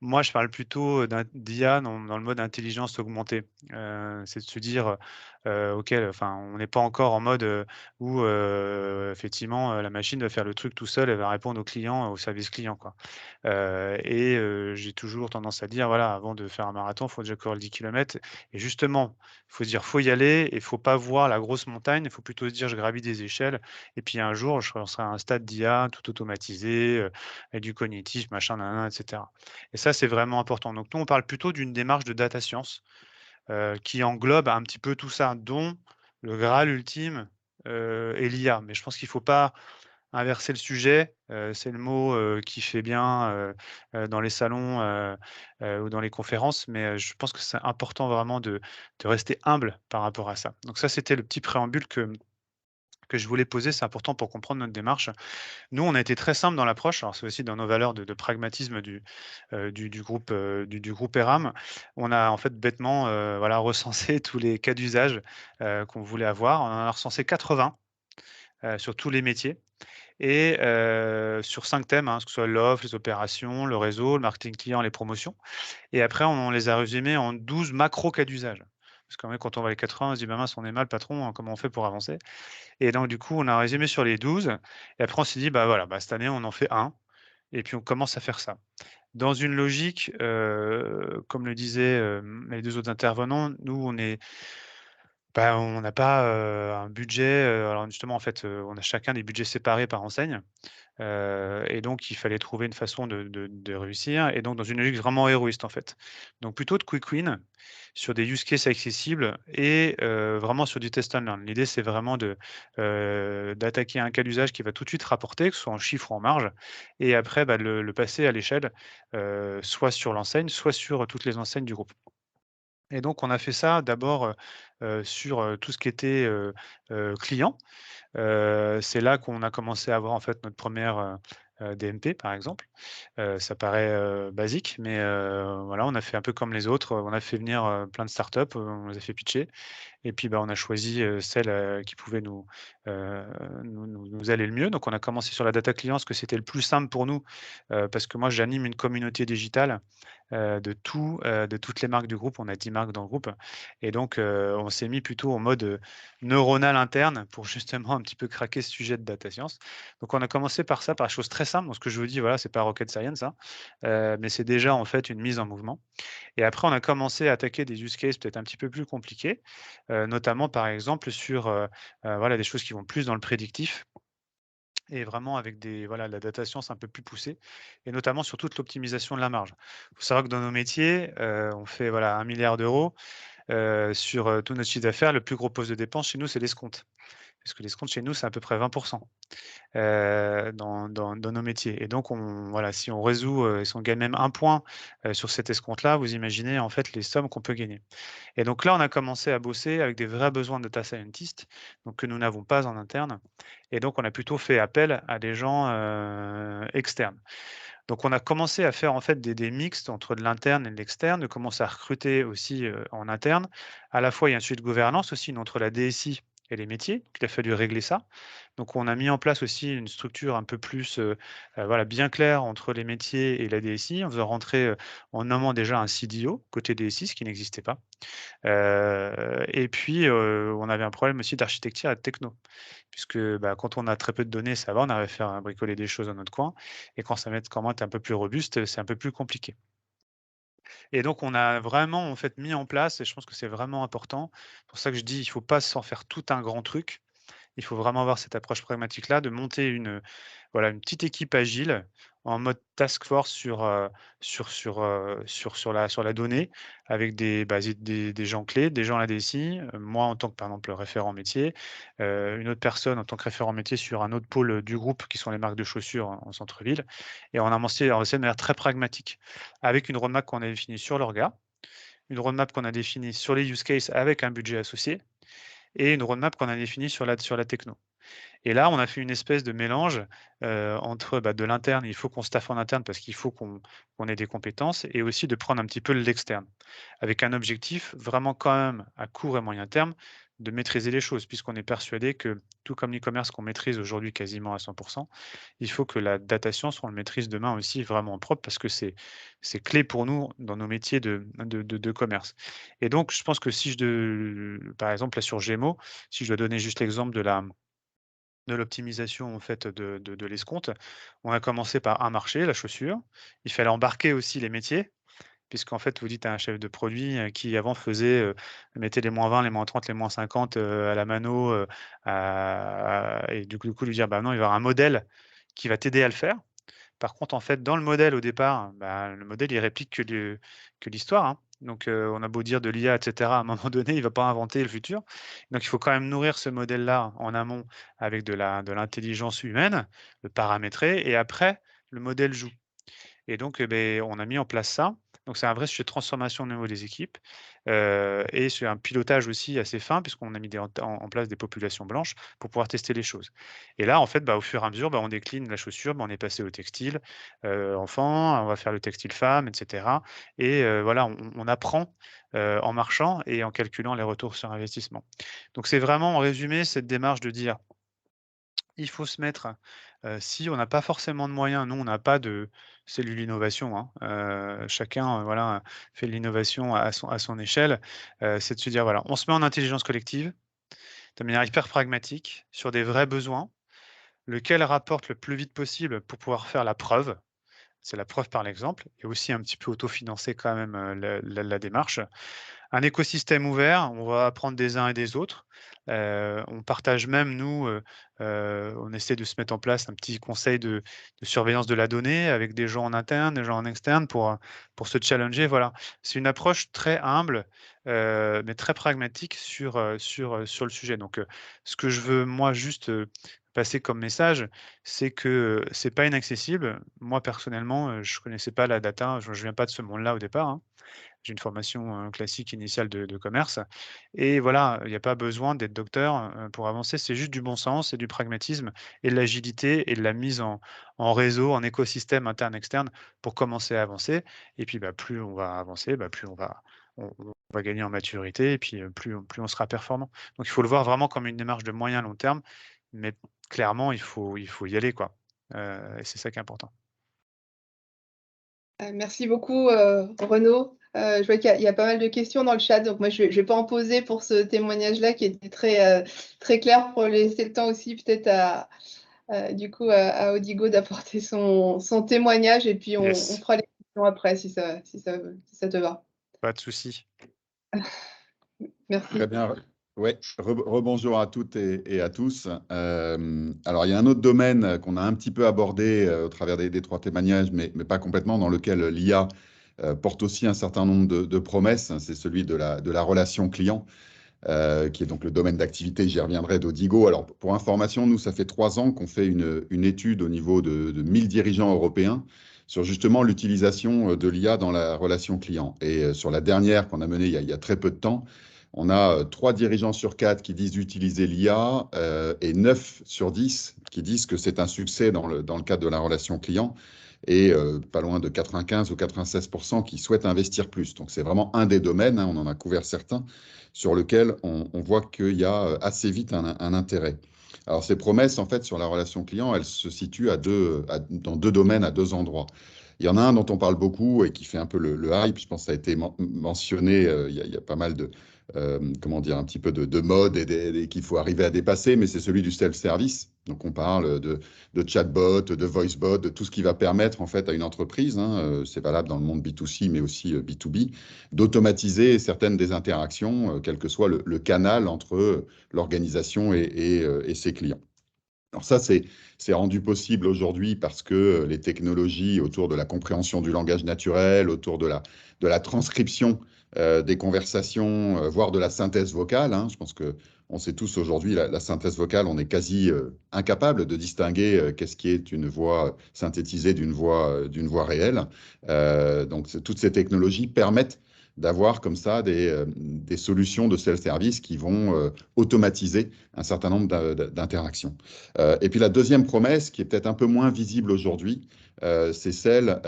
Moi, je parle plutôt d'IA dans le mode intelligence augmentée. C'est de se dire, OK, enfin, on n'est pas encore en mode, où, effectivement, la machine va faire le truc tout seul, elle va répondre aux clients, au service client, quoi. J'ai toujours tendance à dire, voilà, avant de faire un marathon, il faut déjà courir 10 kilomètres et justement, il faut se dire: «Faut y aller» et il faut pas voir la grosse montagne, il faut plutôt se dire: «Je gravis des échelles et puis un jour, je serai à un stade d'IA tout automatisé, avec du cognitif, machin, nin nin et cetera». Et ça, c'est vraiment important. Donc nous, on parle plutôt d'une démarche de data science, qui englobe un petit peu tout ça, dont le graal ultime, est l'IA. Mais je pense qu'il ne faut pas inverser le sujet. C'est le mot, qui fait bien, dans les salons, ou dans les conférences, mais je pense que c'est important vraiment de rester humble par rapport à ça. Donc ça, c'était le petit préambule que je voulais poser. C'est important pour comprendre notre démarche. Nous, on a été très simple dans l'approche. Alors, c'est aussi dans nos valeurs de pragmatisme du groupe, du groupe ERAM. On a en fait bêtement, voilà, recensé tous les cas d'usage, qu'on voulait avoir. On en a recensé 80, sur tous les métiers et sur 5 thèmes, hein, que ce soit l'offre, les opérations, le réseau, le marketing client, les promotions et après on les a résumés en 12 macro cas d'usage. Parce que quand on voit les 80, on se dit: «Bah mince, on est mal patron, hein, comment on fait pour avancer?» Et donc du coup, on a résumé sur les 12 et après on s'est dit: «Bah voilà, bah cette année on en fait un et puis on commence à faire ça». Dans une logique, comme le disaient, les 2 autres intervenants, nous on n'a pas, un budget, alors justement en fait, on a chacun des budgets séparés par enseigne. Et donc il fallait trouver une façon de réussir et donc dans une logique vraiment héroïste, en fait. Donc plutôt de quick win sur des use cases accessibles et vraiment sur du test and learn. L'idée, c'est vraiment d'attaquer un cas d'usage qui va tout de suite rapporter, que ce soit en chiffres ou en marge et après, bah, le passer à l'échelle, soit sur l'enseigne, soit sur toutes les enseignes du groupe. Et donc on a fait ça d'abord, sur, tout ce qui était, client. C'est là qu'on a commencé à avoir en fait notre première DMP par exemple. Ça paraît, basique, mais voilà, on a fait un peu comme les autres, on a fait venir, plein de startups, on les a fait pitcher et puis, bah, on a choisi, celle, qui pouvait nous aller le mieux. Donc on a commencé sur la data client parce que c'était le plus simple pour nous, parce que moi j'anime une communauté digitale, de toutes les marques du groupe. On a 10 marques dans le groupe et donc on s'est mis plutôt en mode, neuronal interne pour justement un petit peu craquer ce sujet de data science. Donc on a commencé par ça, par des choses très simples. Donc ce que je vous dis, voilà, c'est pas rocket science, hein, mais c'est déjà en fait une mise en mouvement. Et après, on a commencé à attaquer des use cases peut-être un petit peu plus compliqués, notamment par exemple sur, voilà, des choses qui vont plus dans le prédictif et vraiment avec de la data science un peu plus poussée et notamment sur toute l'optimisation de la marge. Il faut savoir que dans nos métiers, on fait voilà 1 000 000 sur, tout notre chiffre d'affaires. Le plus gros poste de dépense chez nous, c'est l'escompte. Parce que l'escompte chez nous, c'est à peu près 20 dans nos métiers et donc voilà, si on résout, si on gagne même 1 point, sur cet escompte-là, vous imaginez en fait les sommes qu'on peut gagner et donc là, on a commencé à bosser avec des vrais besoins de data scientist, donc que nous n'avons pas en interne et donc on a plutôt fait appel à des gens, externes. Donc on a commencé à faire en fait des mixtes entre de l'interne et de l'externe, de commencer à recruter aussi, en interne. À la fois, il y a un sujet de gouvernance aussi entre la DSI et les métiers, donc il a fallu régler ça. Donc on a mis en place aussi une structure un peu plus, voilà, bien claire entre les métiers et la DSI. On faisant rentrer, en nommant déjà un CDO côté DSI, ce qui n'existait pas. Et puis, on avait un problème aussi d'architecture et de techno. Puisque, bah, quand on a très peu de données, ça va, on arrive à faire bricoler des choses dans notre coin et quand ça commence à être un peu plus robuste, c'est un peu plus compliqué. Et donc on a vraiment, en fait, mis en place et je pense que c'est vraiment important. C'est pour ça que je dis: «Il faut pas s'en faire tout un grand truc». Il faut vraiment avoir cette approche pragmatique-là, de monter voilà, une petite équipe agile en mode task force sur la donnée avec des gens clés, des gens à la DSI, moi en tant que, par exemple, référent métier, une autre personne en tant que référent métier sur un autre pôle, du groupe qui sont les marques de chaussures en centre-ville et on a avancé de manière très pragmatique avec une roadmap qu'on a définie sur l'orga, une roadmap qu'on a définie sur les use cases avec un budget associé et une roadmap qu'on a définie sur la techno. Et là, on a fait une espèce de mélange entre de l'interne, il faut qu'on staffe en interne parce qu'il faut qu'on ait des compétences, et aussi de prendre un petit peu l'externe, avec un objectif vraiment quand même à court et moyen terme de maîtriser les choses, puisqu'on est persuadé que, tout comme l'e-commerce qu'on maîtrise aujourd'hui quasiment à 100%, il faut que la data science, on le maîtrise demain aussi vraiment propre, parce que c'est clé pour nous dans nos métiers de commerce. Et donc, je pense que si par exemple, là sur Gémeaux, si je dois donner juste l'exemple de l'optimisation en fait de l'escompte, on a commencé par un marché, la chaussure. Il fallait embarquer aussi les métiers, puisqu'en fait, vous dites à un chef de produit qui avant mettait les -20, les -30, les -50 à la mano, et du coup lui dire: «Bah non, il va y avoir un modèle qui va t'aider à le faire». Par contre, en fait, dans le modèle au départ, le modèle il réplique que l'histoire, hein. Donc, on a beau dire de l'IA et cetera, à un moment donné, il ne va pas inventer le futur. Donc il faut quand même nourrir ce modèle-là en amont avec de l'intelligence humaine, le paramétrer, et après le modèle joue. Et donc, on a mis en place ça. Donc c'est un vrai sujet de transformation au niveau des équipes, et c'est un pilotage aussi assez fin, puisqu'on a mis en place des populations blanches pour pouvoir tester les choses. Et là, en fait, au fur et à mesure, on décline la chaussure, on est passé au textile, enfant, on va faire le textile femme, et cetera. Et voilà, on apprend en marchant et en calculant les retours sur investissement. Donc c'est vraiment, en résumé, cette démarche de dire: il faut se mettre, si on n'a pas forcément de moyens, nous on n'a pas de cellule innovation, hein, chacun, voilà, fait de l'innovation à son échelle, c'est de se dire: «Voilà, on se met en intelligence collective, de manière hyper pragmatique, sur des vrais besoins, lequel rapporte le plus vite possible pour pouvoir faire la preuve». C'est la preuve par l'exemple, et aussi un petit peu autofinancer quand même, la démarche. Un écosystème ouvert, on va apprendre des uns et des autres. On partage même, nous, on essaie de se mettre en place un petit conseil de surveillance de la donnée avec des gens en interne, des gens en externe pour se challenger. Voilà, c'est une approche très humble, mais très pragmatique sur le sujet. Donc, ce que je veux moi juste, passer comme message, c'est que, c'est pas inaccessible. Moi personnellement, je connaissais pas la data, je viens pas de ce monde-là au départ, hein. J'ai une formation, classique initiale de commerce, et voilà, il n'y a pas besoin d'être docteur, pour avancer. C'est juste du bon sens et du pragmatisme et de l'agilité et de la mise en réseau, en écosystème interne-externe pour commencer à avancer. Et puis, plus on va avancer, plus on va gagner en maturité, et puis, plus on sera performant. Donc il faut le voir vraiment comme une démarche de moyen long terme, mais clairement il faut y aller, quoi, et c'est ça qui est important. Merci beaucoup, Renaud. Je vois qu'il y a pas mal de questions dans le chat, donc moi je vais pas en poser pour ce témoignage-là qui était très clair, pour laisser le temps aussi peut-être du coup à Odigo d'apporter son témoignage, et puis on Yes, fera les questions après si ça te va. pas de souci. Merci. Très bien. Ouais, rebonjour à toutes et à tous. Alors, il y a un autre domaine qu'on a un petit peu abordé au travers des trois témoignages, mais pas complètement, dans lequel l'IA porte aussi un certain nombre de promesses. C'est celui de la relation client, qui est donc le domaine d'activité, j'y reviendrai, d'Odigo. Alors, pour information, nous, ça fait 3 ans qu'on fait une étude au niveau de 1000 dirigeants européens sur justement l'utilisation de l'IA dans la relation client. Et sur la dernière qu'on a menée il y a très peu de temps, on a 3 dirigeants sur 4 qui disent utiliser l'IA, et 9 sur 10 qui disent que c'est un succès dans le cadre de la relation client, et pas loin de 95 ou 96% qui souhaitent investir plus. Donc c'est vraiment un des domaines, hein, on en a couvert certains, sur lequel on voit qu'il y a assez vite un intérêt. Alors ces promesses, en fait, sur la relation client, elles se situent dans 2 domaines, à 2 endroits. Il y en a un dont on parle beaucoup et qui fait un peu le hype, je pense que ça a été mentionné, il y a pas mal de, comment dire, un petit peu de mode et qu'il faut arriver à dépasser, mais c'est celui du self-service. Donc on parle de chatbot, de voicebot, de tout ce qui va permettre en fait à une entreprise, hein, c'est valable dans le monde B2C mais aussi B2B, d'automatiser certaines des interactions, quel que soit le canal entre l'organisation et ses clients. Alors ça, c'est rendu possible aujourd'hui parce que les technologies autour de la compréhension du langage naturel, autour de la transcription des conversations, voire de la synthèse vocale, hein, je pense qu'on sait tous aujourd'hui, la synthèse vocale, on est quasi incapable de distinguer qu'est-ce qui est une voix synthétisée d'une voix réelle. Donc toutes ces technologies permettent d'avoir comme ça des solutions de self-service qui vont automatiser un certain nombre d'interactions. Et puis la deuxième promesse, qui est peut-être un peu moins visible aujourd'hui, c'est celle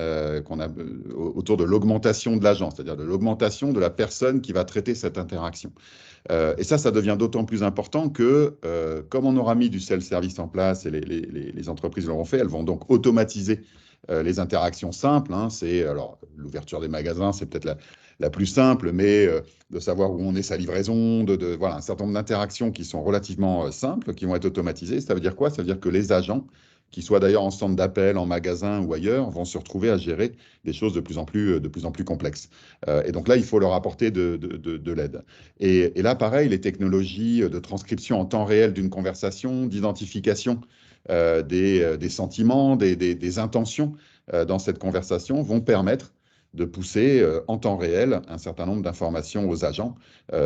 qu'on a autour de l'augmentation de l'agent, c'est-à-dire de l'augmentation de la personne qui va traiter cette interaction. Et ça devient d'autant plus important que, comme on aura mis du self-service en place et les entreprises l'auront fait, elles vont donc automatiser les interactions simples. Hein. Alors, l'ouverture des magasins, c'est peut-être la plus simple, mais de savoir où on est sa livraison, voilà, un certain nombre d'interactions qui sont relativement simples, qui vont être automatisées. Ça veut dire quoi? Ça veut dire que les agents, qui soient d'ailleurs en centre d'appel, en magasin ou ailleurs, vont se retrouver à gérer des choses de plus en plus complexes. Et donc là, il faut leur apporter de l'aide. Et là, pareil, les technologies de transcription en temps réel d'une conversation, d'identification des sentiments, des intentions dans cette conversation vont permettre de pousser en temps réel un certain nombre d'informations aux agents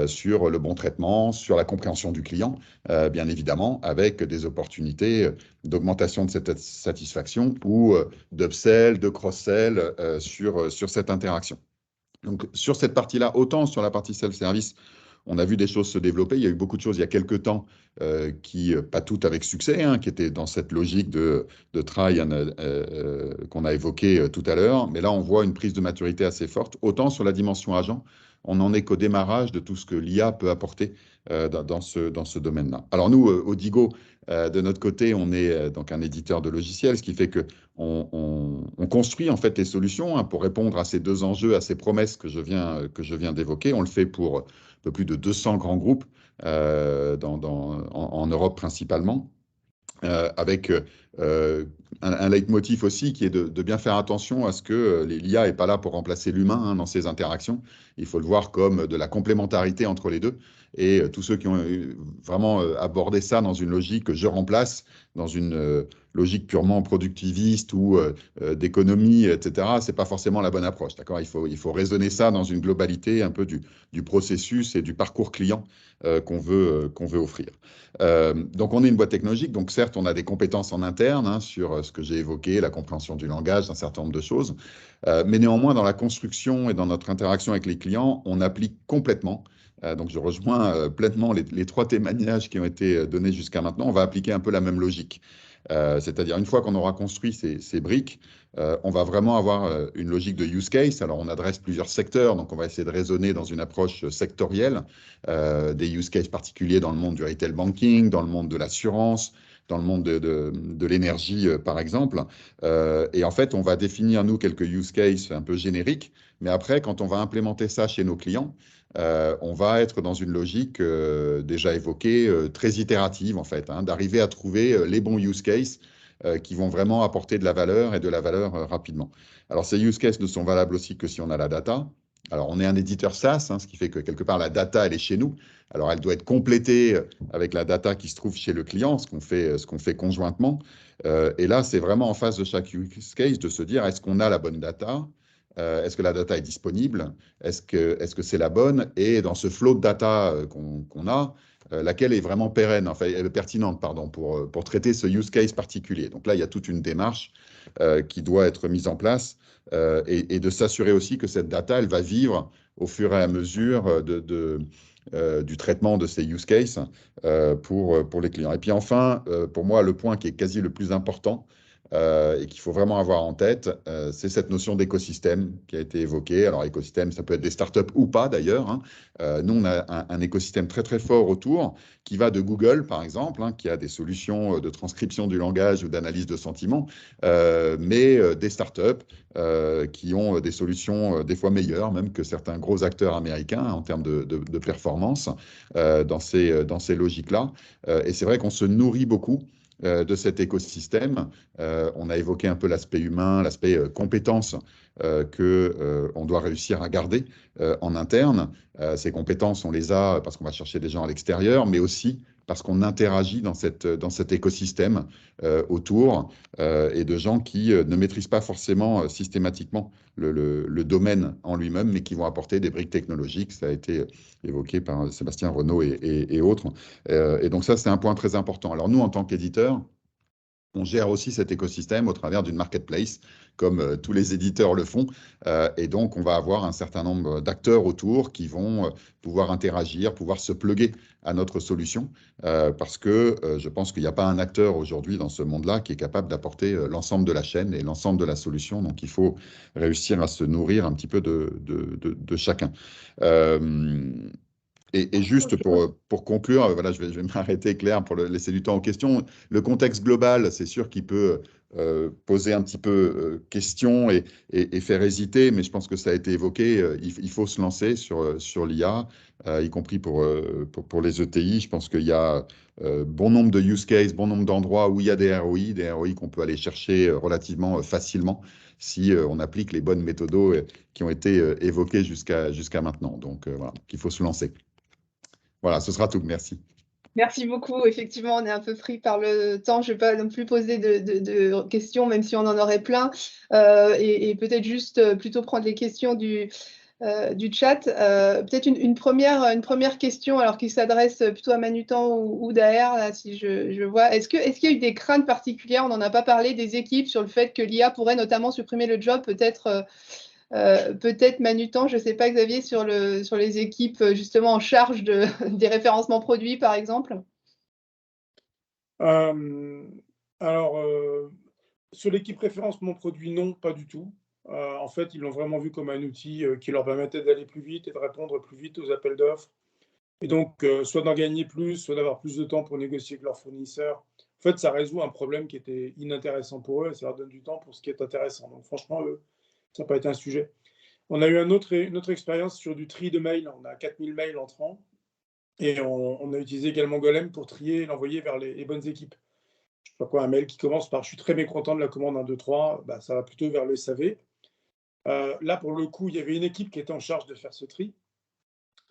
sur le bon traitement, sur la compréhension du client, bien évidemment, avec des opportunités d'augmentation de cette satisfaction ou d'upsell, de cross-sell sur cette interaction. Donc, sur cette partie-là, autant sur la partie self-service, on a vu des choses se développer. Il y a eu beaucoup de choses il y a quelques temps qui, pas toutes avec succès, hein, qui étaient dans cette logique de try qu'on a évoqué tout à l'heure. Mais là, on voit une prise de maturité assez forte. Autant sur la dimension agent, on n'en est qu'au démarrage de tout ce que l'IA peut apporter dans ce domaine-là. Alors nous, Odigo, de notre côté, on est donc un éditeur de logiciels, ce qui fait qu'on construit en fait les solutions hein, pour répondre à ces deux enjeux, à ces promesses que je viens d'évoquer. On le fait pour un peu plus de 200 grands groupes en Europe principalement. Avec un leitmotiv aussi qui est de bien faire attention à ce que l'IA n'est pas là pour remplacer l'humain hein, dans ces interactions. Il faut le voir comme de la complémentarité entre les deux. Et tous ceux qui ont vraiment abordé ça dans une logique je remplace, dans une logique purement productiviste ou d'économie, etc., ce n'est pas forcément la bonne approche. Il faut raisonner ça dans une globalité un peu du processus et du parcours client qu'on veut offrir. Donc, on est une boîte technologique. Donc, certes, on a des compétences en interne hein, sur ce que j'ai évoqué, la compréhension du langage, un certain nombre de choses. Mais néanmoins, dans la construction et dans notre interaction avec les clients, on applique complètement. Donc, je rejoins pleinement les trois témoignages qui ont été donnés jusqu'à maintenant. On va appliquer un peu la même logique. C'est-à-dire, une fois qu'on aura construit ces briques, on va vraiment avoir une logique de use case. Alors, on adresse plusieurs secteurs, donc on va essayer de raisonner dans une approche sectorielle, des use cases particuliers dans le monde du retail banking, dans le monde de l'assurance, dans le monde de l'énergie, par exemple. Et en fait, on va définir, nous, quelques use cases un peu génériques, mais après, quand on va implémenter ça chez nos clients, on va être dans une logique déjà évoquée, très itérative, en fait, hein, d'arriver à trouver les bons use cases qui vont vraiment apporter de la valeur et de la valeur rapidement. Alors, ces use cases ne sont valables aussi que si on a la data. Alors, on est un éditeur SaaS, hein, ce qui fait que quelque part, la data, elle est chez nous. Alors, elle doit être complétée avec la data qui se trouve chez le client, ce qu'on fait conjointement. Et là, c'est vraiment en face de chaque use case de se dire, est-ce qu'on a la bonne data ? Est-ce que la data est disponible? Est-ce que c'est la bonne? Et dans ce flow de data qu'on a, laquelle est vraiment pérenne, enfin, pertinente pardon, pour traiter ce use case particulier. Donc là, il y a toute une démarche qui doit être mise en place et de s'assurer aussi que cette data, elle va vivre au fur et à mesure du traitement de ces use cases pour les clients. Et puis enfin, pour moi, le point qui est quasi le plus important, et qu'il faut vraiment avoir en tête, c'est cette notion d'écosystème qui a été évoquée. Alors, écosystème, ça peut être des startups ou pas d'ailleurs. Hein. Nous, on a un écosystème très, très fort autour qui va de Google, par exemple, hein, qui a des solutions de transcription du langage ou d'analyse de sentiments, mais des startups qui ont des solutions des fois meilleures, même que certains gros acteurs américains en termes de performance dans ces logiques-là. Et c'est vrai qu'on se nourrit beaucoup de cet écosystème. On a évoqué un peu l'aspect humain, l'aspect compétences qu'on doit réussir à garder en interne. Ces compétences, on les a parce qu'on va chercher des gens à l'extérieur, mais aussi parce qu'on interagit dans cet écosystème autour et de gens qui ne maîtrisent pas forcément systématiquement le domaine en lui-même, mais qui vont apporter des briques technologiques. Ça a été évoqué par Sébastien Renaud et autres. Et donc ça, c'est un point très important. Alors nous, en tant qu'éditeurs, on gère aussi cet écosystème au travers d'une marketplace, comme tous les éditeurs le font. Et donc, on va avoir un certain nombre d'acteurs autour qui vont pouvoir interagir, pouvoir se plugger à notre solution, parce que je pense qu'il n'y a pas un acteur aujourd'hui dans ce monde-là qui est capable d'apporter l'ensemble de la chaîne et l'ensemble de la solution. Donc, il faut réussir à se nourrir un petit peu de chacun. Et juste pour conclure, voilà, je vais m'arrêter, Claire, pour laisser du temps aux questions. Le contexte global, c'est sûr qu'il peut poser un petit peu question et faire hésiter, mais je pense que ça a été évoqué. Il faut se lancer sur l'IA, y compris pour les ETI. Je pense qu'il y a bon nombre de use cases, bon nombre d'endroits où il y a des ROI qu'on peut aller chercher relativement facilement si on applique les bonnes méthodos qui ont été évoquées jusqu'à maintenant. Donc voilà, qu'il faut se lancer. Voilà, ce sera tout. Merci. Merci beaucoup. Effectivement, on est un peu pris par le temps. Je ne vais pas non plus poser de questions, même si on en aurait plein. Et peut-être juste plutôt prendre les questions du chat. Peut-être une première question, alors qui s'adresse plutôt à Manutan ou Daher, là, si je vois. Est-ce qu'il y a eu des craintes particulières? On n'en a pas parlé, des équipes, sur le fait que l'IA pourrait notamment supprimer le job, peut-être Manutan, je ne sais pas, Xavier, sur les équipes justement en charge des référencements produits, par exemple. Alors, sur l'équipe référencement produit, non, pas du tout. En fait, ils l'ont vraiment vu comme un outil qui leur permettait d'aller plus vite et de répondre plus vite aux appels d'offres. Et donc, soit d'en gagner plus, soit d'avoir plus de temps pour négocier avec leurs fournisseurs. En fait, ça résout un problème qui était inintéressant pour eux et ça leur donne du temps pour ce qui est intéressant. Donc, franchement, ça n'a pas été un sujet. On a eu une autre expérience sur du tri de mails. On a 4000 mails entrants et on a utilisé également Golem pour trier et l'envoyer vers les bonnes équipes. Je sais pas quoi, un mail qui commence par « je suis très mécontent de la commande 1, 2, 3 », bah, ça va plutôt vers le SAV. Là, pour le coup, il y avait une équipe qui était en charge de faire ce tri.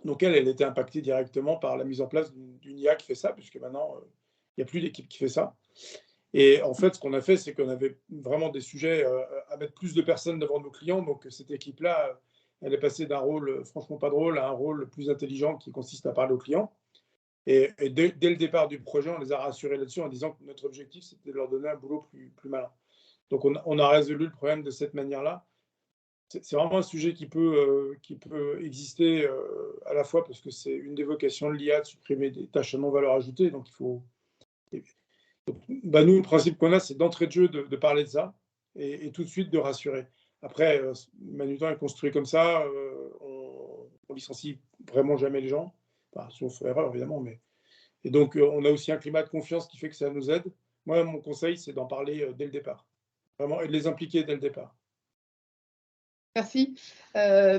Donc, elle était impactée directement par la mise en place d'une IA qui fait ça, puisque maintenant, il n'y a plus d'équipe qui fait ça. Et en fait, ce qu'on a fait, c'est qu'on avait vraiment des sujets à mettre plus de personnes devant nos clients. Donc, cette équipe-là, elle est passée d'un rôle franchement pas drôle à un rôle plus intelligent qui consiste à parler aux clients. Et dès le départ du projet, on les a rassurés là-dessus en disant que notre objectif, c'était de leur donner un boulot plus malin. Donc, on a résolu le problème de cette manière-là. C'est vraiment un sujet qui peut exister à la fois parce que c'est une des vocations de l'IA de supprimer des tâches à non-valeur ajoutée. Donc, il faut. Nous, le principe qu'on a, c'est d'entrée de jeu de parler de ça et tout de suite de rassurer. Après, Manutan est construit comme ça. On licencie vraiment jamais les gens. Enfin, sauf erreur, évidemment. Et donc, on a aussi un climat de confiance qui fait que ça nous aide. Moi, mon conseil, c'est d'en parler dès le départ. Vraiment, et de les impliquer dès le départ. Merci.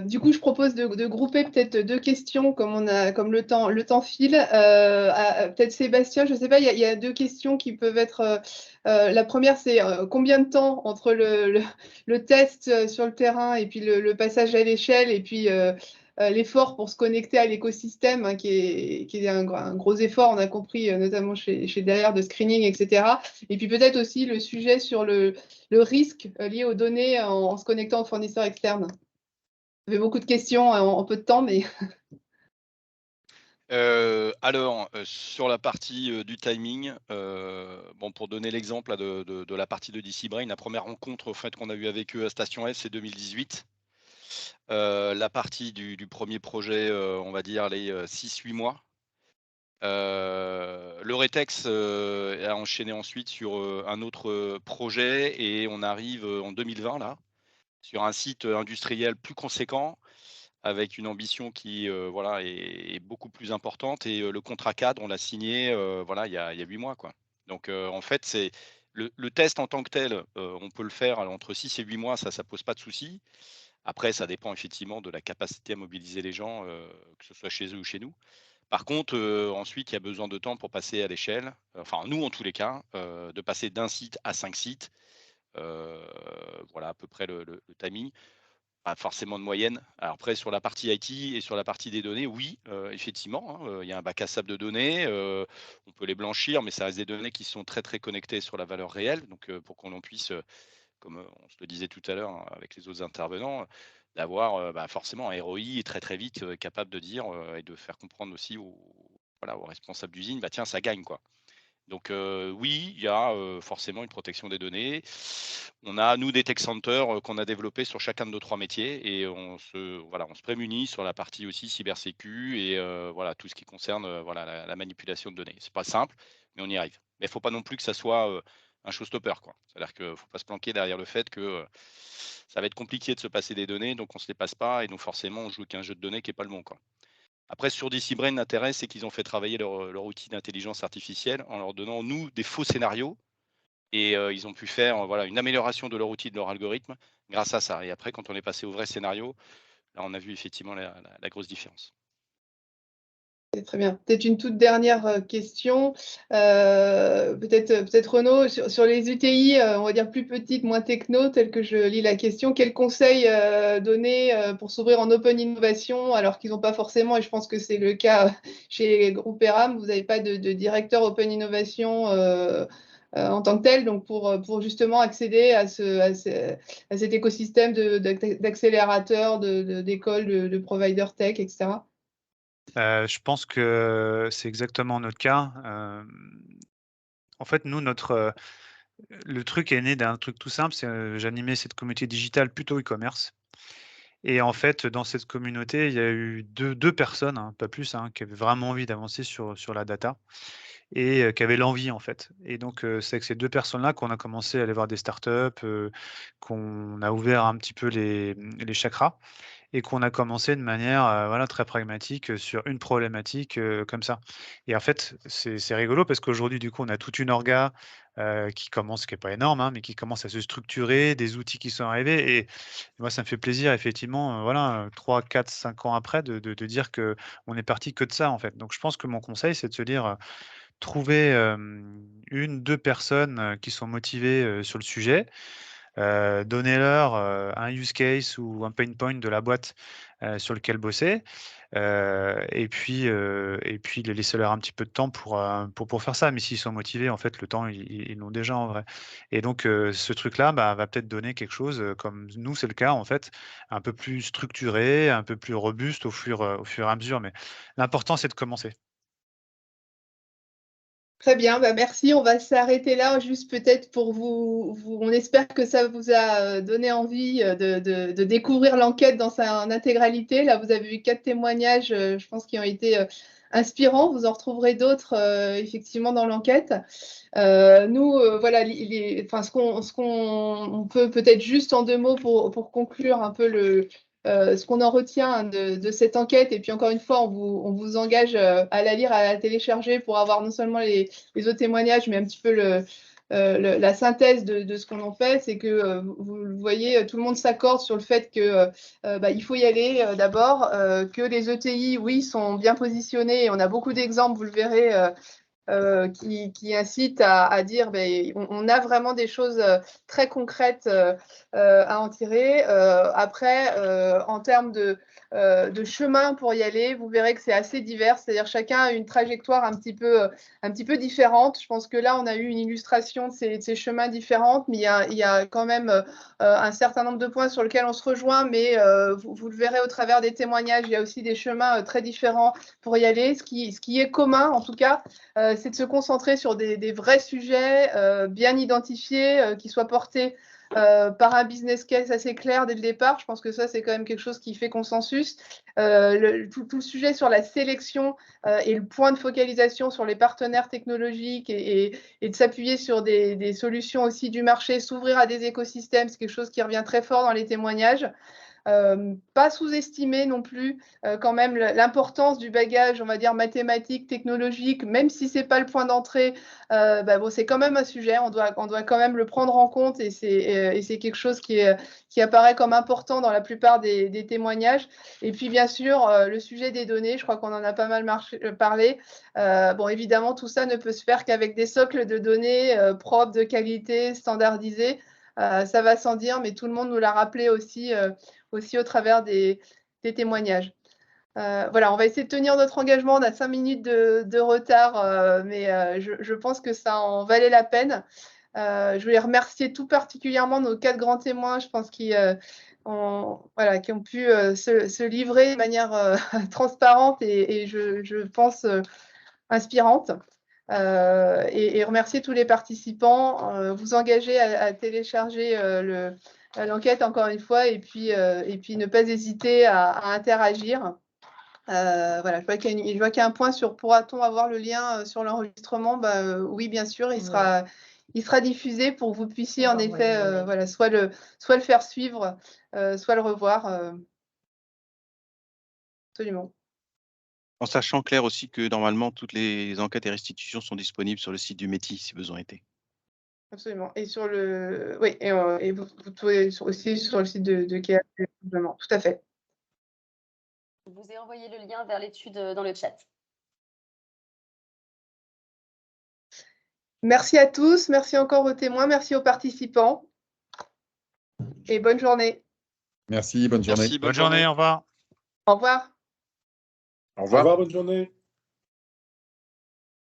Du coup, je propose de grouper peut-être deux questions, comme le temps file. Peut-être Sébastien, je ne sais pas, il y a deux questions qui peuvent être. La première, c'est combien de temps entre le test sur le terrain et puis le passage à l'échelle et puis l'effort pour se connecter à l'écosystème, hein, qui est un gros effort, on a compris, notamment chez Derrière, de screening, etc. Et puis peut-être aussi le sujet sur le risque lié aux données en se connectant aux fournisseurs externes. Vous avez beaucoup de questions en peu de temps, mais… Alors, sur la partie du timing, pour donner l'exemple de la partie de DC Brain, la première rencontre en fait, qu'on a eue avec eux à Station F, c'est 2018. La partie du premier projet, on va dire les 6-8 mois. Le Retex a enchaîné ensuite sur un autre projet et on arrive en 2020 là, sur un site industriel plus conséquent, avec une ambition qui est beaucoup plus importante et le contrat cadre, on l'a signé il y a 8 mois. Quoi. Donc en fait, c'est le test en tant que tel, on peut le faire entre 6 et 8 mois, ça ne pose pas de souci. Après, ça dépend effectivement de la capacité à mobiliser les gens, que ce soit chez eux ou chez nous. Par contre, ensuite, il y a besoin de temps pour passer à l'échelle, enfin nous en tous les cas, de passer d'un site à 5 sites. Voilà à peu près le timing. Pas forcément de moyenne. Alors après, sur la partie IT et sur la partie des données, oui, effectivement, hein, il y a un bac à sable de données. On peut les blanchir, mais ça reste des données qui sont très, très connectées sur la valeur réelle. Donc, pour qu'on en puisse, comme on se le disait tout à l'heure hein, avec les autres intervenants, d'avoir forcément un ROI très, très vite capable de dire et de faire comprendre aussi aux responsables d'usine, tiens, ça gagne, quoi. Donc oui, il y a forcément une protection des données. On a, nous, des tech centers qu'on a développés sur chacun de nos 3 métiers et on se prémunit sur la partie aussi cybersécu et voilà, tout ce qui concerne voilà, la manipulation de données. C'est pas simple, mais on y arrive. Mais il ne faut pas non plus que ça soit un showstopper, quoi. C'est-à-dire qu'il ne faut pas se planquer derrière le fait que ça va être compliqué de se passer des données, donc on ne se les passe pas et donc forcément on joue qu'un jeu de données qui n'est pas le bon, quoi. Après, sur DCBrain, l'intérêt, c'est qu'ils ont fait travailler leur outil d'intelligence artificielle en leur donnant, nous, des faux scénarios. Et ils ont pu faire voilà, une amélioration de leur outil, de leur algorithme, grâce à ça. Et après, quand on est passé au vrai scénario, là, on a vu effectivement la grosse différence. C'est très bien. Peut-être une toute dernière question. Peut-être Renaud, sur les UTI, on va dire plus petites, moins techno, tel que je lis la question, quels conseils donner pour s'ouvrir en open innovation alors qu'ils n'ont pas forcément, et je pense que c'est le cas chez Groupéram, vous n'avez pas de directeur open innovation en tant que tel, donc pour justement accéder à cet écosystème d'accélérateurs, d'écoles, de providers tech, etc. Je pense que c'est exactement notre cas. En fait, nous, le truc est né d'un truc tout simple, c'est, j'animais cette communauté digitale plutôt e-commerce et en fait, dans cette communauté, il y a eu deux personnes, hein, pas plus, hein, qui avaient vraiment envie d'avancer sur la data et qui avaient l'envie, en fait. Et donc, c'est avec ces 2 personnes-là qu'on a commencé à aller voir des startups, qu'on a ouvert un petit peu les chakras et qu'on a commencé de manière, voilà, très pragmatique, sur une problématique, comme ça. Et en fait, c'est rigolo parce qu'aujourd'hui, du coup, on a toute une orga, qui est pas énorme, hein, mais qui commence à se structurer, des outils qui sont arrivés et moi, ça me fait plaisir effectivement, voilà, 3, 4, 5 ans après de dire qu'on est parti que de ça, en fait. Donc je pense que mon conseil, c'est de se dire, trouver, 1-2 personnes, qui sont motivées, sur le sujet. Donnez-leur, un use case ou un pain point de la boîte, sur lequel bosser, et puis laissez-leur un petit peu de temps pour faire ça. Mais s'ils sont motivés, en fait, le temps, ils l'ont déjà en vrai. Et donc, ce truc-là, bah, va peut-être donner quelque chose, comme nous, c'est le cas, en fait, un peu plus structuré, un peu plus robuste au fur et à mesure. Mais l'important, c'est de commencer. Très bien, bah merci. On va s'arrêter là, juste peut-être pour on espère que ça vous a donné envie de découvrir l'enquête dans sa intégralité. Là, vous avez eu 4 témoignages, je pense, qui ont été inspirants. Vous en retrouverez d'autres effectivement dans l'enquête. Nous, voilà, enfin, on peut peut-être juste en 2 mots pour conclure un peu ce qu'on en retient de cette enquête. Et puis encore une fois, on vous engage à la lire, à la télécharger pour avoir non seulement les autres témoignages, mais un petit peu la synthèse de ce qu'on en fait. C'est que vous le voyez, tout le monde s'accorde sur le fait que il faut y aller d'abord, que les ETI, oui, sont bien positionnés. Et on a beaucoup d'exemples, vous le verrez, qui incite à dire on a vraiment des choses très concrètes à en tirer. Après, en termes de chemin pour y aller, vous verrez que c'est assez divers, c'est-à-dire chacun a une trajectoire un petit peu différente. Je pense que là, on a eu une illustration de ces chemins différents, mais il y a quand même un certain nombre de points sur lesquels on se rejoint, mais vous le verrez au travers des témoignages, il y a aussi des chemins très différents pour y aller. Ce qui est commun, en tout cas, c'est de se concentrer sur des vrais sujets bien identifiés, qui soient portés par un business case assez clair dès le départ. Je pense que ça, c'est quand même quelque chose qui fait consensus. Tout le sujet sur la sélection et le point de focalisation sur les partenaires technologiques et de s'appuyer sur des solutions aussi du marché, s'ouvrir à des écosystèmes, c'est quelque chose qui revient très fort dans les témoignages. Pas sous-estimer non plus quand même l'importance du bagage, on va dire, mathématique, technologique, même si ce n'est pas le point d'entrée, c'est quand même un sujet, on doit quand même le prendre en compte et c'est quelque chose qui apparaît comme important dans la plupart des témoignages. Et puis bien sûr, le sujet des données, je crois qu'on en a pas mal parlé. Évidemment, tout ça ne peut se faire qu'avec des socles de données propres, de qualité, standardisés. Ça va sans dire, mais tout le monde nous l'a rappelé aussi au travers des témoignages. Voilà, on va essayer de tenir notre engagement. On a 5 minutes de retard, mais je pense que ça en valait la peine. Je voulais remercier tout particulièrement nos 4 grands témoins, je pense, qui ont pu se livrer de manière transparente et je pense inspirante. Et remercier tous les participants, vous engager à télécharger l'enquête encore une fois et puis ne pas hésiter à interagir. Voilà, je vois qu'il y a un point sur pourra-t-on avoir le lien sur l'enregistrement. Oui, bien sûr, il sera diffusé pour que vous puissiez en effet voilà, soit le faire suivre, soit le revoir. Absolument. En sachant, Claire, aussi que normalement, toutes les enquêtes et restitutions sont disponibles sur le site du METI, si besoin était. Absolument. Et sur le, oui, et vous pouvez aussi sur le site de KAP, tout à fait. Je vous ai envoyé le lien vers l'étude dans le chat. Merci à tous, merci encore aux témoins, merci aux participants et bonne journée. Merci, bonne journée. Merci, Bonne journée, au revoir. Au revoir. Au revoir, bonne journée.